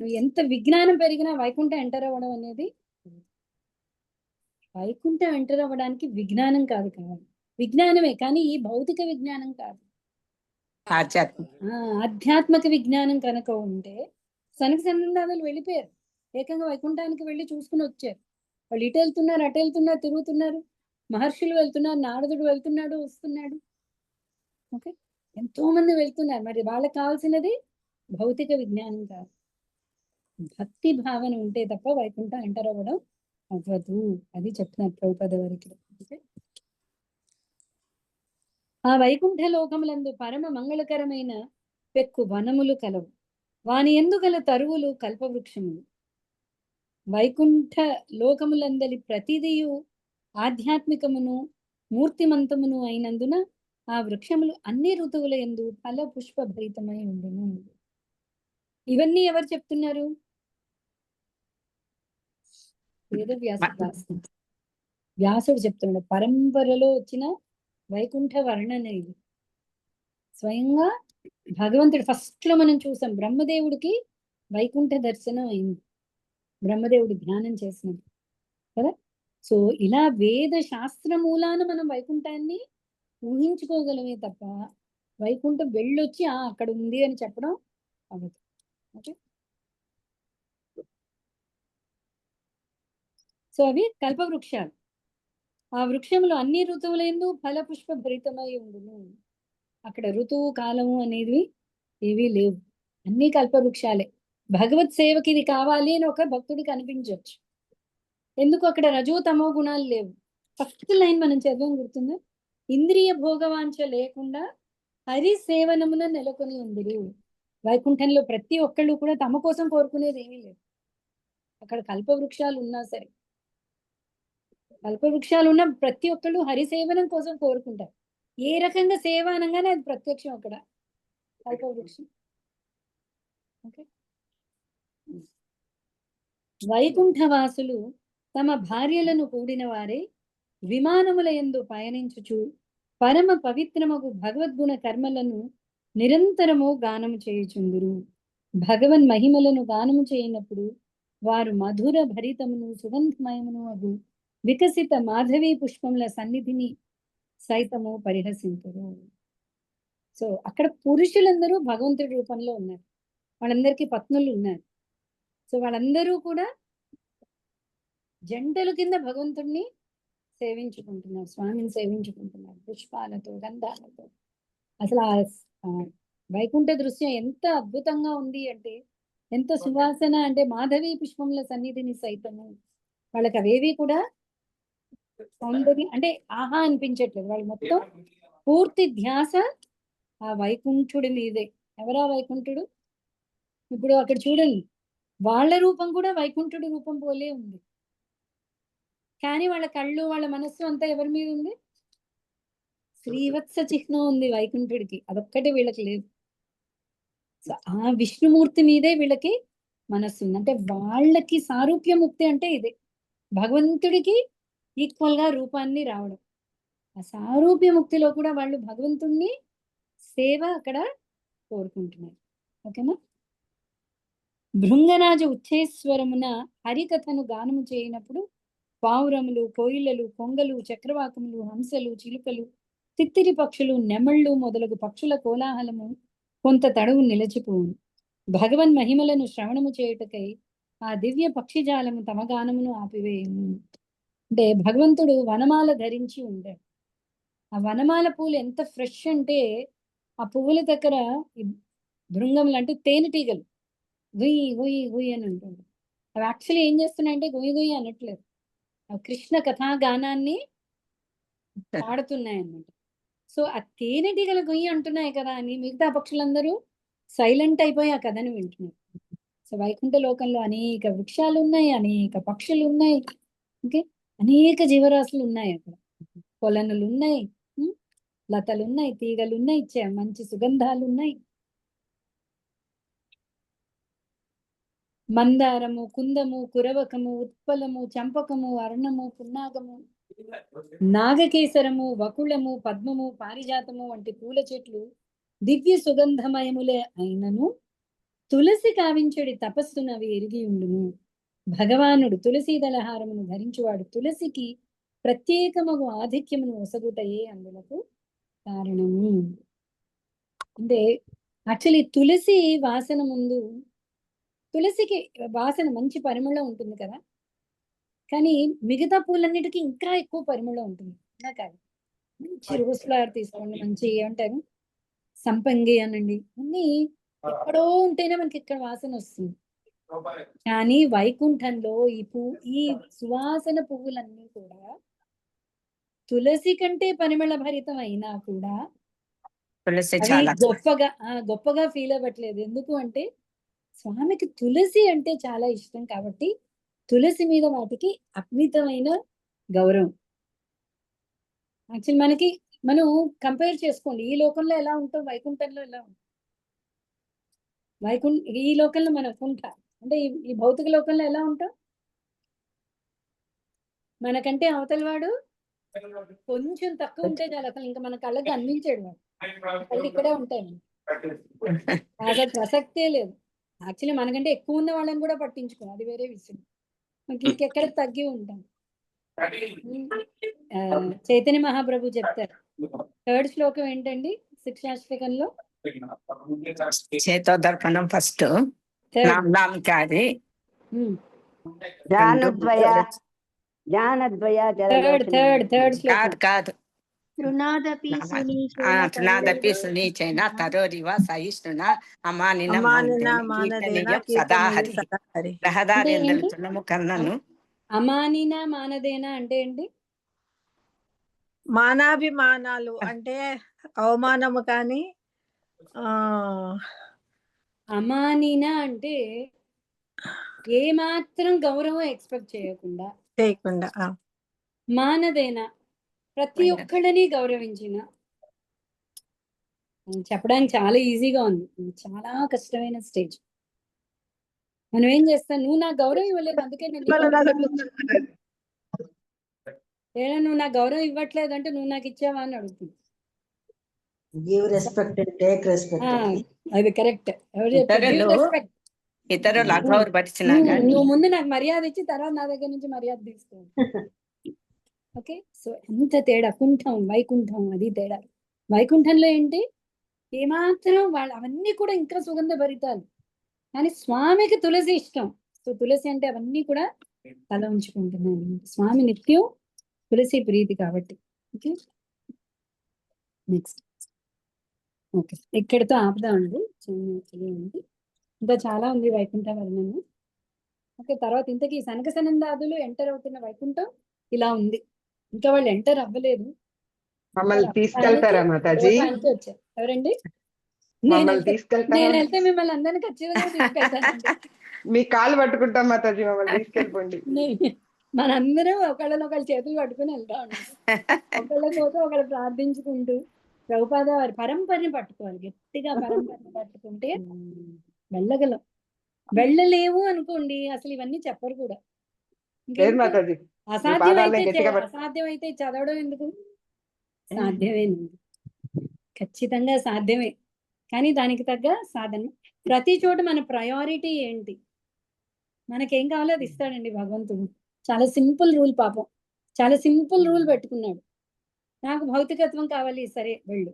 [SPEAKER 1] నువ్వు ఎంత విజ్ఞానం పెరిగినా వైకుంఠం ఎంటర్ అవ్వడం అనేది, వైకుంఠం ఎంటర్ అవ్వడానికి విజ్ఞానం కాదు కావాలి, విజ్ఞానమే కానీ ఈ భౌతిక విజ్ఞానం కాదు, ఆధ్యాత్మిక విజ్ఞానం కనుక ఉంటే సనక సనందాలు వెళ్ళిపోయారు, ఏకంగా వైకుంఠానికి వెళ్ళి చూసుకుని వచ్చారు. వాళ్ళు ఇటు వెళ్తున్నారు, అటు వెళ్తున్నారు, తిరుగుతున్నారు, మహర్షులు వెళ్తున్నారు, నారదుడు వెళ్తున్నాడు, వస్తున్నాడు. ఓకే, ఎంతో మంది వెళ్తున్నారు. మరి వాళ్ళకి కావాల్సినది భౌతిక విజ్ఞానం కాదు, భక్తి భావన ఉంటే తప్ప వైకుంఠం ఎంటర్ అవ్వడం అవ్వదు. అది చెప్తున్నారు ప్రభుపద వారికి. ఓకే. ఆ వైకుంఠ లోకములందు పరమ మంగళకరమైన పెక్కు వనములు కలవు. వాని యందు గల తరువులు కల్పవృక్షములు. వైకుంఠ లోకములందలి ప్రతిదియు ఆధ్యాత్మికమును మూర్తిమంతమును అయినందున ఆ వృక్షములు అన్ని ఋతువుల యందు ఫల పుష్ప భరితమై ఉండును. ఇవన్నీ ఎవరు చెప్తున్నారు? వేదవ్యాసుడు రాస్తున్నారు. వ్యాసుడు చెప్తున్నాడు. పరంపరలో వచ్చిన వైకుంఠ వర్ణన ఇది. స్వయంగా భగవంతుడు ఫస్ట్ లో మనం చూసాం, బ్రహ్మదేవుడికి వైకుంఠ దర్శనం అయింది, బ్రహ్మదేవుడు ధ్యానం చేసినది కదా. సో ఇలా వేద శాస్త్ర మూలాన మనం వైకుంఠాన్ని ఊహించుకోగలమే తప్ప వైకుంఠం వెళ్ళొచ్చి అక్కడ ఉంది అని చెప్పడం అవ్వదు. ఓకే. సో అవి కల్పవృక్షాలు. ఆ వృక్షములు అన్ని ఋతువులందు ఫల పుష్ప భరితమై ఉండును. అక్కడ ఋతువు కాలము అనేది ఏవీ లేవు, అన్ని కల్పవృక్షాలే. భగవత్ సేవకి ఇది కావాలి అని ఒక భక్తుడికి అనిపించవచ్చు. ఎందుకు అక్కడ రజో తమో గుణాలు లేవు. ఫస్ట్ లైన్ మనం చదవం గుర్తుందా? ఇంద్రియ భోగవాంఛ లేకుండా హరి సేవనమున నెలకొని ఉందిరు. వైకుంఠంలో ప్రతి ఒక్కళ్ళు కూడా తమ కోసం కోరుకునేది ఏమీ లేదు. అక్కడ కల్పవృక్షాలు ఉన్నా సరే, కల్పవృక్షాలు ఉన్న ప్రతి ఒక్కళ్ళు హరిసేవనం కోసం కోరుకుంటారు. ఏ రకంగా సేవ అనగానే అది ప్రత్యక్షం అక్కడ కల్పవృక్షం. ఓకే. వైకుంఠవాసులు తమ భార్యలను కూడిన వారే విమానముల యందు పయనించుచు పరమ పవిత్రమగు భగవద్గుణ కర్మలను నిరంతరము గానము చేయుచుందురు. భగవన్ మహిమలను గానము చేయనప్పుడు వారు మధుర భరితమును సుగంధమయమును అగు వికసిత మాధవీ పుష్పముల సన్నిధిని సైతము పరిహసింతురు. సో అక్కడ పురుషులందరూ భగవంతుడి రూపంలో ఉన్నారు, వాళ్ళందరికీ పత్నులు ఉన్నారు. సో వాళ్ళందరూ కూడా జంటల కింద భగవంతుడిని సేవించుకుంటున్నారు, స్వామిని సేవించుకుంటున్నారు పుష్పాలతో, గంధాలతో. అసలు ఆ వైకుంఠ దృశ్యం ఎంత అద్భుతంగా ఉంది అంటే, ఎంత సువాసన అంటే మాధవి పుష్పముల సన్నిధిని సైతము. వాళ్ళకి అవేవి కూడా సౌందర్యం అంటే ఆహా అనిపించట్లేదు. వాళ్ళు మొత్తం పూర్తి ధ్యాస ఆ వైకుంఠుడి మీదే. ఎవరా వైకుంఠుడు? ఇప్పుడు అక్కడ చూడండి, వాళ్ళ రూపం కూడా వైకుంఠుడి రూపం పోలే ఉంది, కానీ వాళ్ళ కళ్ళు వాళ్ళ మనస్సు అంతా ఎవరి మీద ఉంది? శ్రీవత్స చిహ్నం ఉంది వైకుంఠుడికి, అదొక్కటి వీళ్ళకి లేదు. ఆ విష్ణుమూర్తి మీదే వీళ్ళకి మనస్సు ఉంది. అంటే వాళ్ళకి సారూప్య ముక్తి అంటే ఇదే, భగవంతుడికి ఈక్వల్ గా రూపాన్ని రావడం. ఆ సారూప్య ముక్తిలో కూడా వాళ్ళు భగవంతుణ్ణి సేవ అక్కడ కోరుకుంటున్నారు. ఓకేనా. భృంగరాజు ఉచ్చేశ్వరమున హరికథను గానము చేయనప్పుడు పావురములు, కోయిలలు, కొంగలు, చక్రవాకములు, హంసలు, చిలుకలు, తిత్తిరి పక్షులు, నెమళ్ళు మొదలగు పక్షుల కోలాహలము కొంత తడవు నిలిచిపోవును. భగవన్ మహిమలను శ్రవణము చేయుటకై ఆ దివ్య పక్షిజాలము తమ గానమును ఆపివేయము. అంటే భగవంతుడు వనమాల ధరించి ఉంటాడు. ఆ వనమాల పూలు ఎంత ఫ్రెష్ అంటే, ఆ పువ్వుల దగ్గర భృంగములు అంటే తేనెటీగలు గుయ్యి గుయ్యి గుయ్యి అని ఉంటుంది. అవి యాక్చువల్లీ ఏం చేస్తున్నాయంటే గుయ్యి గుయ్యి అనట్లేదు, కృష్ణ కథా గానాన్ని పాడుతున్నాయి అన్నమాట. సో ఆ తేనెటీగల గొయ్యి అంటున్నాయి కదా అని మిగతా పక్షులందరూ సైలెంట్ అయిపోయి ఆ కథను వింటున్నారు. సో వైకుంఠ లోకంలో అనేక వృక్షాలు ఉన్నాయి, అనేక పక్షులు ఉన్నాయి, ఓకే, అనేక జీవరాశులు ఉన్నాయి. అక్కడ కొలనులు ఉన్నాయి, లతలు ఉన్నాయి, తీగలు ఉన్నాయి, మంచి సుగంధాలు ఉన్నాయి. మందారము, కుందము, కురవకము, ఉత్పలము, చంపకము, అర్ణము, పున్నాగము, నాగకేసరము, వకుళము, పద్మము, పారిజాతము వంటి పూల చెట్లు దివ్య సుగంధమయములే అయినను తులసి కావించడి తపస్సునవి ఎరిగి ఉండును. భగవానుడు తులసీదళహారమును ధరించువాడు తులసికి ప్రత్యేకమగు ఆధిక్యమును ఒసగుటయే అందులకు కారణము. అంటే యాక్చువల్లీ తులసి వాసన ముందు, తులసికి వాసన మంచి పరిమళం ఉంటుంది కదా, కానీ మిగతా పూలన్నిటికీ ఇంకా ఎక్కువ పరిమళం ఉంటుంది. కాదు, మంచి రోజ్ ఫ్లవర్ తీసుకోండి, మంచి ఏమంటారు సంపంగి అనండి, అన్ని ఎక్కడో ఉంటేనే మనకి ఇక్కడ వాసన వస్తుంది. కానీ వైకుంఠంలో ఈ సువాసన పువ్వులన్నీ కూడా తులసి కంటే పరిమళ భరితం అయినా కూడా
[SPEAKER 8] తులసి
[SPEAKER 1] అవి
[SPEAKER 8] చాలా
[SPEAKER 1] గొప్పగా ఫీల్ అవ్వట్లేదు. ఎందుకు అంటే స్వామికి తులసి అంటే చాలా ఇష్టం కాబట్టి తులసి మీద వాటికి అమితమైన గౌరవం. యాక్చువల్ మనం కంపేర్ చేసుకోండి, ఈ లోకంలో ఎలా ఉంటాం, వైకుంఠంలో ఎలా ఉంటాం. ఈ లోకంలో మనం ఉంటాం అంటే ఈ భౌతిక లోకంలో ఎలా ఉంటాం, మనకంటే అవతల వాడు కొంచెం తక్కువ ఉంటే చాలు, అసలు ఇంకా మన కళ్ళకి అందించాడు వాడు, కళ్ళు ఇక్కడే ఉంటాయి, అసలు ప్రసక్తే లేదు. యాక్చువల్లీ మనకంటే ఎక్కువ ఉన్న వాళ్ళని కూడా పట్టించుకో, అది వేరే విషయం. మనకి ఇంకెక్కడ తగ్గి ఉంటాం. చైతన్య మహాప్రభు చెప్తారు, 3rd శ్లోకం ఏంటండి శిక్షాష్టకంలో?
[SPEAKER 8] చేతోదర్పణం ఫస్ట్, నామకారి
[SPEAKER 5] జ్ఞానద్వయ
[SPEAKER 1] థర్డ్ శ్లోకం
[SPEAKER 8] కాదు
[SPEAKER 4] తృణాదపి
[SPEAKER 8] తృణాదపి సునీచైన తరోరివ సహిష్ణున అమానిన మానదేన సదా హరి రహదారి ఎందరు కన్నను.
[SPEAKER 1] అమానిన మానదేన అంటే ఏంటి?
[SPEAKER 9] మానాభిమానాలు అంటే అవమానము కానీ
[SPEAKER 1] అమానిన అంటే ఏ మాత్రం గౌరవం ఎక్స్పెక్ట్ చేయకుండా, మానదేన ప్రతి ఒక్కళ్ళని గౌరవించిన. చెప్పడానికి చాలా ఈజీగా ఉంది, చాలా కష్టమైన స్టేజ్. మనం ఏం చేస్తాం, నువ్వు నాకు గౌరవం ఇవ్వలేదు అందుకే లేదా నువ్వు నాకు గౌరవం ఇవ్వట్లేదు అంటే నువ్వు నాకు ఇచ్చావా అని అడుగుతుంది. అది కరెక్ట్. ఎవరు చెప్పారు?
[SPEAKER 8] ఇతరులు అగౌరపరిచిన
[SPEAKER 1] నువ్వు ముందు నాకు మర్యాద ఇచ్చి తర్వాత నా దగ్గర నుంచి మర్యాద తీసుకో. ఓకే, సో ఎంత తేడా కుంఠం వైకుంఠం, అది తేడా. వైకుంఠంలో ఏంటి, ఏమాత్రం వాళ్ళు అవన్నీ కూడా ఇంకా సుగంధ భరితాలు, కానీ స్వామికి తులసి ఇష్టం. సో తులసి అంటే అవన్నీ కూడా తల ఉంచుకుంటున్నాను, స్వామి నిత్యం తులసి ప్రీతి కాబట్టి. Okay, next. ఓకే, ఇక్కడితో ఆపుదామండి. ఇంకా చాలా ఉంది వైకుంఠ వర్ణము. ఓకే, తర్వాత ఇంతకీ సనక సనందాదులు ఎంటర్ అవుతున్న వైకుంఠం ఇలా ఉంది. ఇంకా వాళ్ళు ఎంటర్ అవ్వలేదు.
[SPEAKER 7] మమ్మల్ని తీసుకెళ్తారా మాతాజీ?
[SPEAKER 1] వచ్చారు ఎవరండి?
[SPEAKER 7] తీసుకెళ్తారా?
[SPEAKER 1] నేను వెళ్తే మిమ్మల్ని అందరినీ ఖచ్చితంగా తీసుకెళ్తానండి.
[SPEAKER 7] మీ కాలు పట్టుకుంటాం మాతాజీ, మమ్మల్ని తీసుకెళ్ళిపోండి.
[SPEAKER 1] మనందరం ఒకళ్ళనొకళ్ళు చేతులు పట్టుకుని వెళ్తా ఉంటాం, ఒకళ్ళ కోసం ఒకళ్ళు ప్రార్థించుకుంటూ. ప్రభుపాద వారి పరంపరని పట్టుకోవాలి, గట్టిగా పరంపరని పట్టుకుంటే వెళ్ళగలం. వెళ్ళలేవు అనుకోండి అసలు ఇవన్నీ చెప్పరు కూడా. అసాధ్యమైతే చదవడం ఎందుకు? సాధ్యమేనండి, ఖచ్చితంగా సాధ్యమే. కానీ దానికి తగ్గ సాధన. ప్రతి చోట మన ప్రయారిటీ ఏంటి, మనకేం కావాలో అది ఇస్తాడండి భగవంతుడు. చాలా సింపుల్ రూల్, పాపం చాలా సింపుల్ రూల్ పెట్టుకున్నాడు. నాకు భౌతికత్వం కావాలి, సరే వెళ్ళు.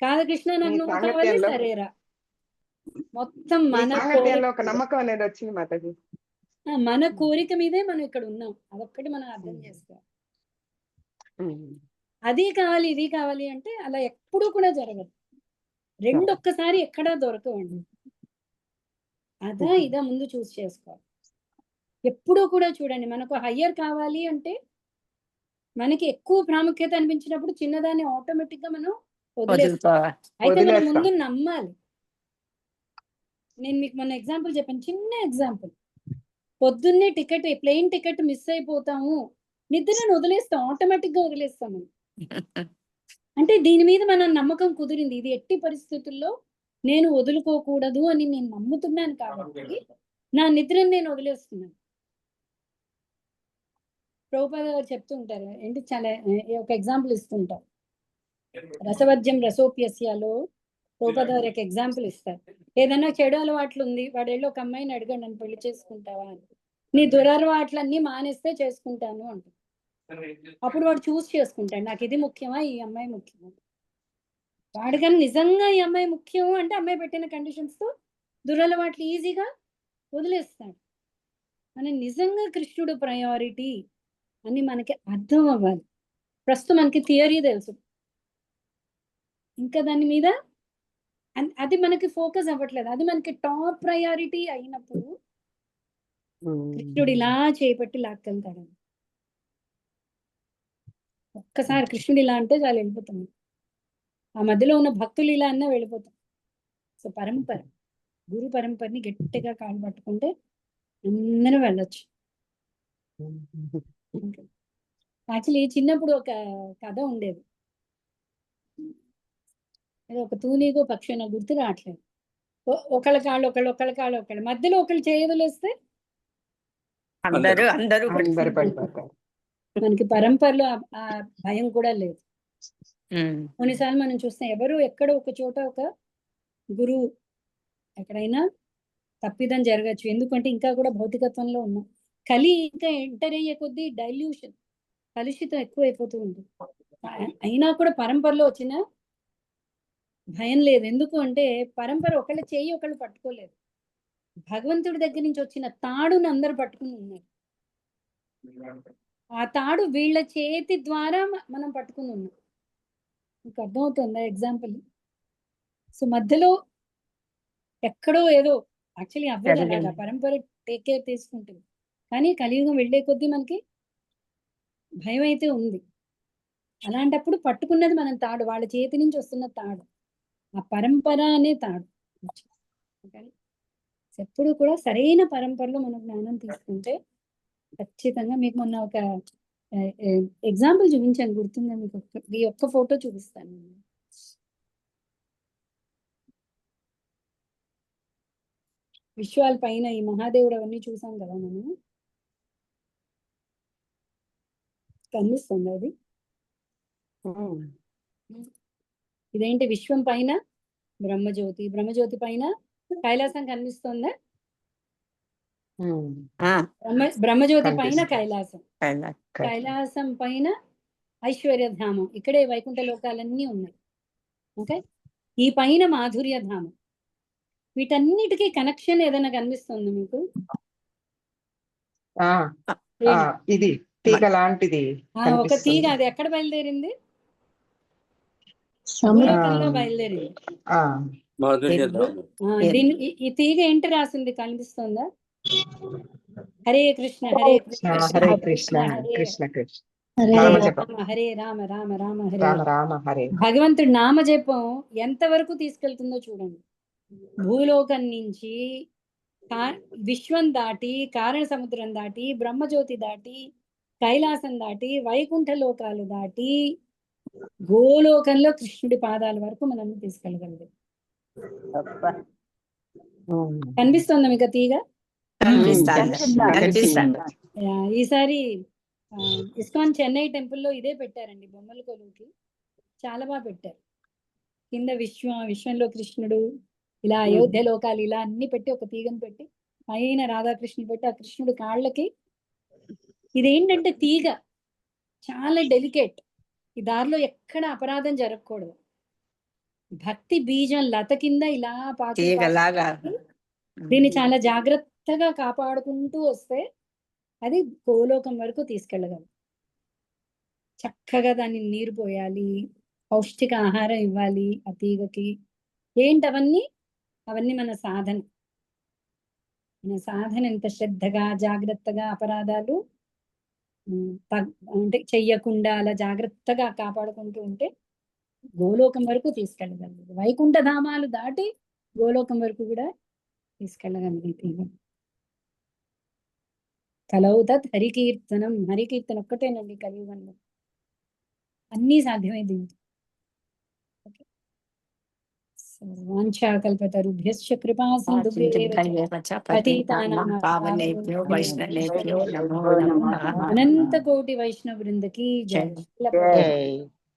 [SPEAKER 1] కాదు కృష్ణ నాకు నువ్వు కావాలి, సరేరా. మొత్తం
[SPEAKER 7] నమ్మకం అనేది వచ్చింది మాతాజీ.
[SPEAKER 1] మన కోరిక మీదే మనం ఇక్కడ ఉన్నాం, అదొక్కటి మనం అర్థం చేసుకోవాలి. అది కావాలి ఇది కావాలి అంటే అలా ఎప్పుడూ కూడా జరగదు. రెండు ఒక్కసారి ఎక్కడా దొరకవండి. అదా ఇదా ముందు చూస్ చేసుకోవాలి. ఎప్పుడూ కూడా చూడండి, మనకు హయ్యర్ కావాలి అంటే మనకి ఎక్కువ ప్రాముఖ్యత అనిపించినప్పుడు చిన్నదాన్ని ఆటోమేటిక్ గా మనం వదిలేస్తాం. అయితే మనం ముందు నమ్మాలి. నేను మీకు మొన్న ఎగ్జాంపుల్ చెప్పాను, చిన్న ఎగ్జాంపుల్. పొద్దున్నే ప్లేన్ టికెట్ మిస్ అయిపోతాము, నిద్రను వదిలేస్తాం, ఆటోమేటిక్ గా వదిలేస్తాం మనం. అంటే దీని మీద మన నమ్మకం కుదిరింది, ఇది ఎట్టి పరిస్థితుల్లో నేను వదులుకోకూడదు అని నేను నమ్ముతున్నాను కాబట్టి నా నిద్రను నేను వదిలేస్తున్నాను. ప్రభుపాద గారు చెప్తూ ఉంటారు ఏంటి, చాలా ఒక ఎగ్జాంపుల్ ఇస్తుంటారు. రసవజ్యం రసోప్యస్యాలో ప్రభుపాద గారు ఒక ఎగ్జాంపుల్ ఇస్తారు. ఏదైనా చెడు అలవాట్లు ఉంది, వాడు వెళ్ళి ఒక అమ్మాయిని అడగండి నన్ను పెళ్లి చేసుకుంటావా అని. నీ దురలవాట్లన్నీ మానేస్తే చేసుకుంటాను అంట. అప్పుడు వాడు చూస్ చేసుకుంటాడు, నాకు ఇది ముఖ్యమా ఈ అమ్మాయి ముఖ్యమా. వాడు కానీ నిజంగా ఈ అమ్మాయి ముఖ్యం అంటే అమ్మాయి పెట్టిన కండిషన్స్ తో దురలవాట్లు ఈజీగా వదిలేస్తాడు. మన నిజంగా కృష్ణుడు ప్రయారిటీ అని మనకి అర్థం అవ్వాలి. ప్రస్తుతం మనకి థియరీ తెలుసు, ఇంకా దాని మీద అది మనకి ఫోకస్ అవ్వట్లేదు. అది మనకి టాప్ ప్రయారిటీ అయినప్పుడు కృష్ణుడు ఇలా చేపట్టి లాక్కెళ్తాడు. ఒక్కసారి కృష్ణుడు ఇలా అంటే చాలు వెళ్ళిపోతుంది. ఆ మధ్యలో ఉన్న భక్తులు ఇలా అన్నా వెళ్ళిపోతాం. సో పరంపర, గురు పరంపరని గట్టిగా కాలు పట్టుకుంటే అందరూ వెళ్ళొచ్చు. యాక్చువల్లీ చిన్నప్పుడు ఒక కథ ఉండేది. ఒక తూనీగో పక్షి నాకు గుర్తు రావట్లేదు. ఒకళ్ళ కాళ్ళు ఒకళ్ళు మధ్యలో ఒకళ్ళు చేయవలేస్తే
[SPEAKER 8] అందరూ
[SPEAKER 7] పడిపోతారు.
[SPEAKER 1] మనకి పరంపరలో ఆ భయం కూడా లేదు. కొన్నిసార్లు మనం చూస్తాం ఎవరు ఎక్కడో ఒక చోట ఒక గురువు ఎక్కడైనా తప్పిదం జరగచ్చు. ఎందుకంటే ఇంకా కూడా భౌతికత్వంలో ఉన్నాం. కలి ఇంకా ఎంటర్ అయ్యే కొద్దీ డైల్యూషన్, కలుషితం ఎక్కువ అయిపోతూ ఉంటుంది. అయినా కూడా పరంపరలో వచ్చిన భయం లేదు. ఎందుకు అంటే పరంపర ఒకళ్ళు చేయి ఒకళ్ళు పట్టుకోలేదు. భగవంతుడి దగ్గర నుంచి వచ్చిన తాడును అందరూ పట్టుకుని ఉన్నారు. ఆ తాడు వీళ్ళ చేతి ద్వారా మనం పట్టుకుని ఉన్నాం. మీకు అర్థమవుతుందా ఎగ్జాంపుల్? సో మధ్యలో ఎక్కడో ఏదో యాక్చువల్లీ అవ్వదు అలాగా, పరంపర టేక్ కేర్ తీసుకుంటుంది. కానీ కలియుగం వెళ్ళే కొద్దీ మనకి భయం అయితే ఉంది. అలాంటప్పుడు పట్టుకున్నది మనం తాడు, వాళ్ళ చేతి నుంచి వస్తున్న తాడు, ఆ పరంపర అనే తాడు. ఎప్పుడు కూడా సరైన పరంపరలో మనం జ్ఞానం తీసుకుంటే ఖచ్చితంగా, మీకు మొన్న ఒక ఎగ్జాంపుల్ చూపించాను గుర్తుందా మీకు? ఈ ఒక్క ఫోటో చూపిస్తాను. విశ్వాల పైన ఈ మహాదేవుడు అవన్నీ చూసాం కదా మనం. కనిపిస్తుంది అది? ఇదేంటి? విశ్వం పైన బ్రహ్మజ్యోతి, బ్రహ్మజ్యోతి పైన కైలాసం కనిపిస్తుందా? బ్రహ్మజ్యోతి పైన కైలాసం, కైలాసం పైన ఐశ్వర్యధామం, ఇక్కడే వైకుంఠ లోకాలన్నీ ఉన్నాయి. ఓకే, ఈ పైన మాధుర్యధామం. వీటన్నిటికీ కనెక్షన్ ఏదైనా కనిపిస్తుంది మీకు?
[SPEAKER 7] ఇది తీగ లాంటిది
[SPEAKER 1] ఒక తీగ. అది ఎక్కడ బయలుదేరింది? భూలోకంలో బయలుదేరింది. ఈ తీగ ఏంటి రాసింది కనిపిస్తుందా? హరే కృష్ణ హరే కృష్ణ
[SPEAKER 7] హరే కృష్ణ కృష్ణ కృష్ణ
[SPEAKER 1] హరే రామ రామ రామ
[SPEAKER 7] రామ రామ హరే.
[SPEAKER 1] భగవంతుడి నామజపం ఎంత వరకు తీసుకెళ్తుందో చూడండి. భూలోకం నుంచి విశ్వం దాటి, కారణ సముద్రం దాటి, బ్రహ్మజ్యోతి దాటి, కైలాసం దాటి, వైకుంఠ లోకాలు దాటి, గోలోకంలో కృష్ణుడి పాదాల వరకు మనం తీసుకెళ్ళగలదు. కనిపిస్తుందా మీకు తీగ? ఈసారి ఇస్కాన్ చెన్నై టెంపుల్లో ఇదే పెట్టారండి, బొమ్మల కొలువుకి. చాలా బాగా పెట్టారు. కింద విశ్వంలో కృష్ణుడు, ఇలా అయోధ్య లోకాలు, ఇలా అన్ని పెట్టి ఒక తీగను పెట్టి పైన రాధాకృష్ణుడు పెట్టి, ఆ కృష్ణుడు కాళ్ళకి. ఇదేంటంటే తీగ చాలా డెలికేట్. ఈ దారిలో ఎక్కడ అపరాధం జరగకూడదు. భక్తి బీజం లత కింద ఇలా పాకి దీన్ని చాలా జాగ్రత్తగా కాపాడుకుంటూ వస్తే అది గోలోకం వరకు తీసుకెళ్ళగలదు. చక్కగా దాన్ని నీరు పోయాలి, పౌష్టిక ఆహారం ఇవ్వాలి ఆ తీగకి. ఏంటి అవన్నీ మన సాధన. ఎంత శ్రద్ధగా జాగ్రత్తగా అపరాధాలు అంటే చెయ్యకుండా అలా జాగ్రత్తగా కాపాడుకుంటూ ఉంటే గోలోకం వరకు తీసుకెళ్ళగలదు. వైకుంఠ ధామాలు దాటి గోలోకం వరకు కూడా తీసుకెళ్ళగలదు తీగ. కలౌతత్ హరికీర్తనం. హరికీర్తన ఒక్కటేనండి కలియుగంలో, అన్నీ సాధ్యమే దీంతో. వాంఛాకల్పతరుభ్యశ్చ కృపా అనంత కోటి వైష్ణవ వృందకి జై.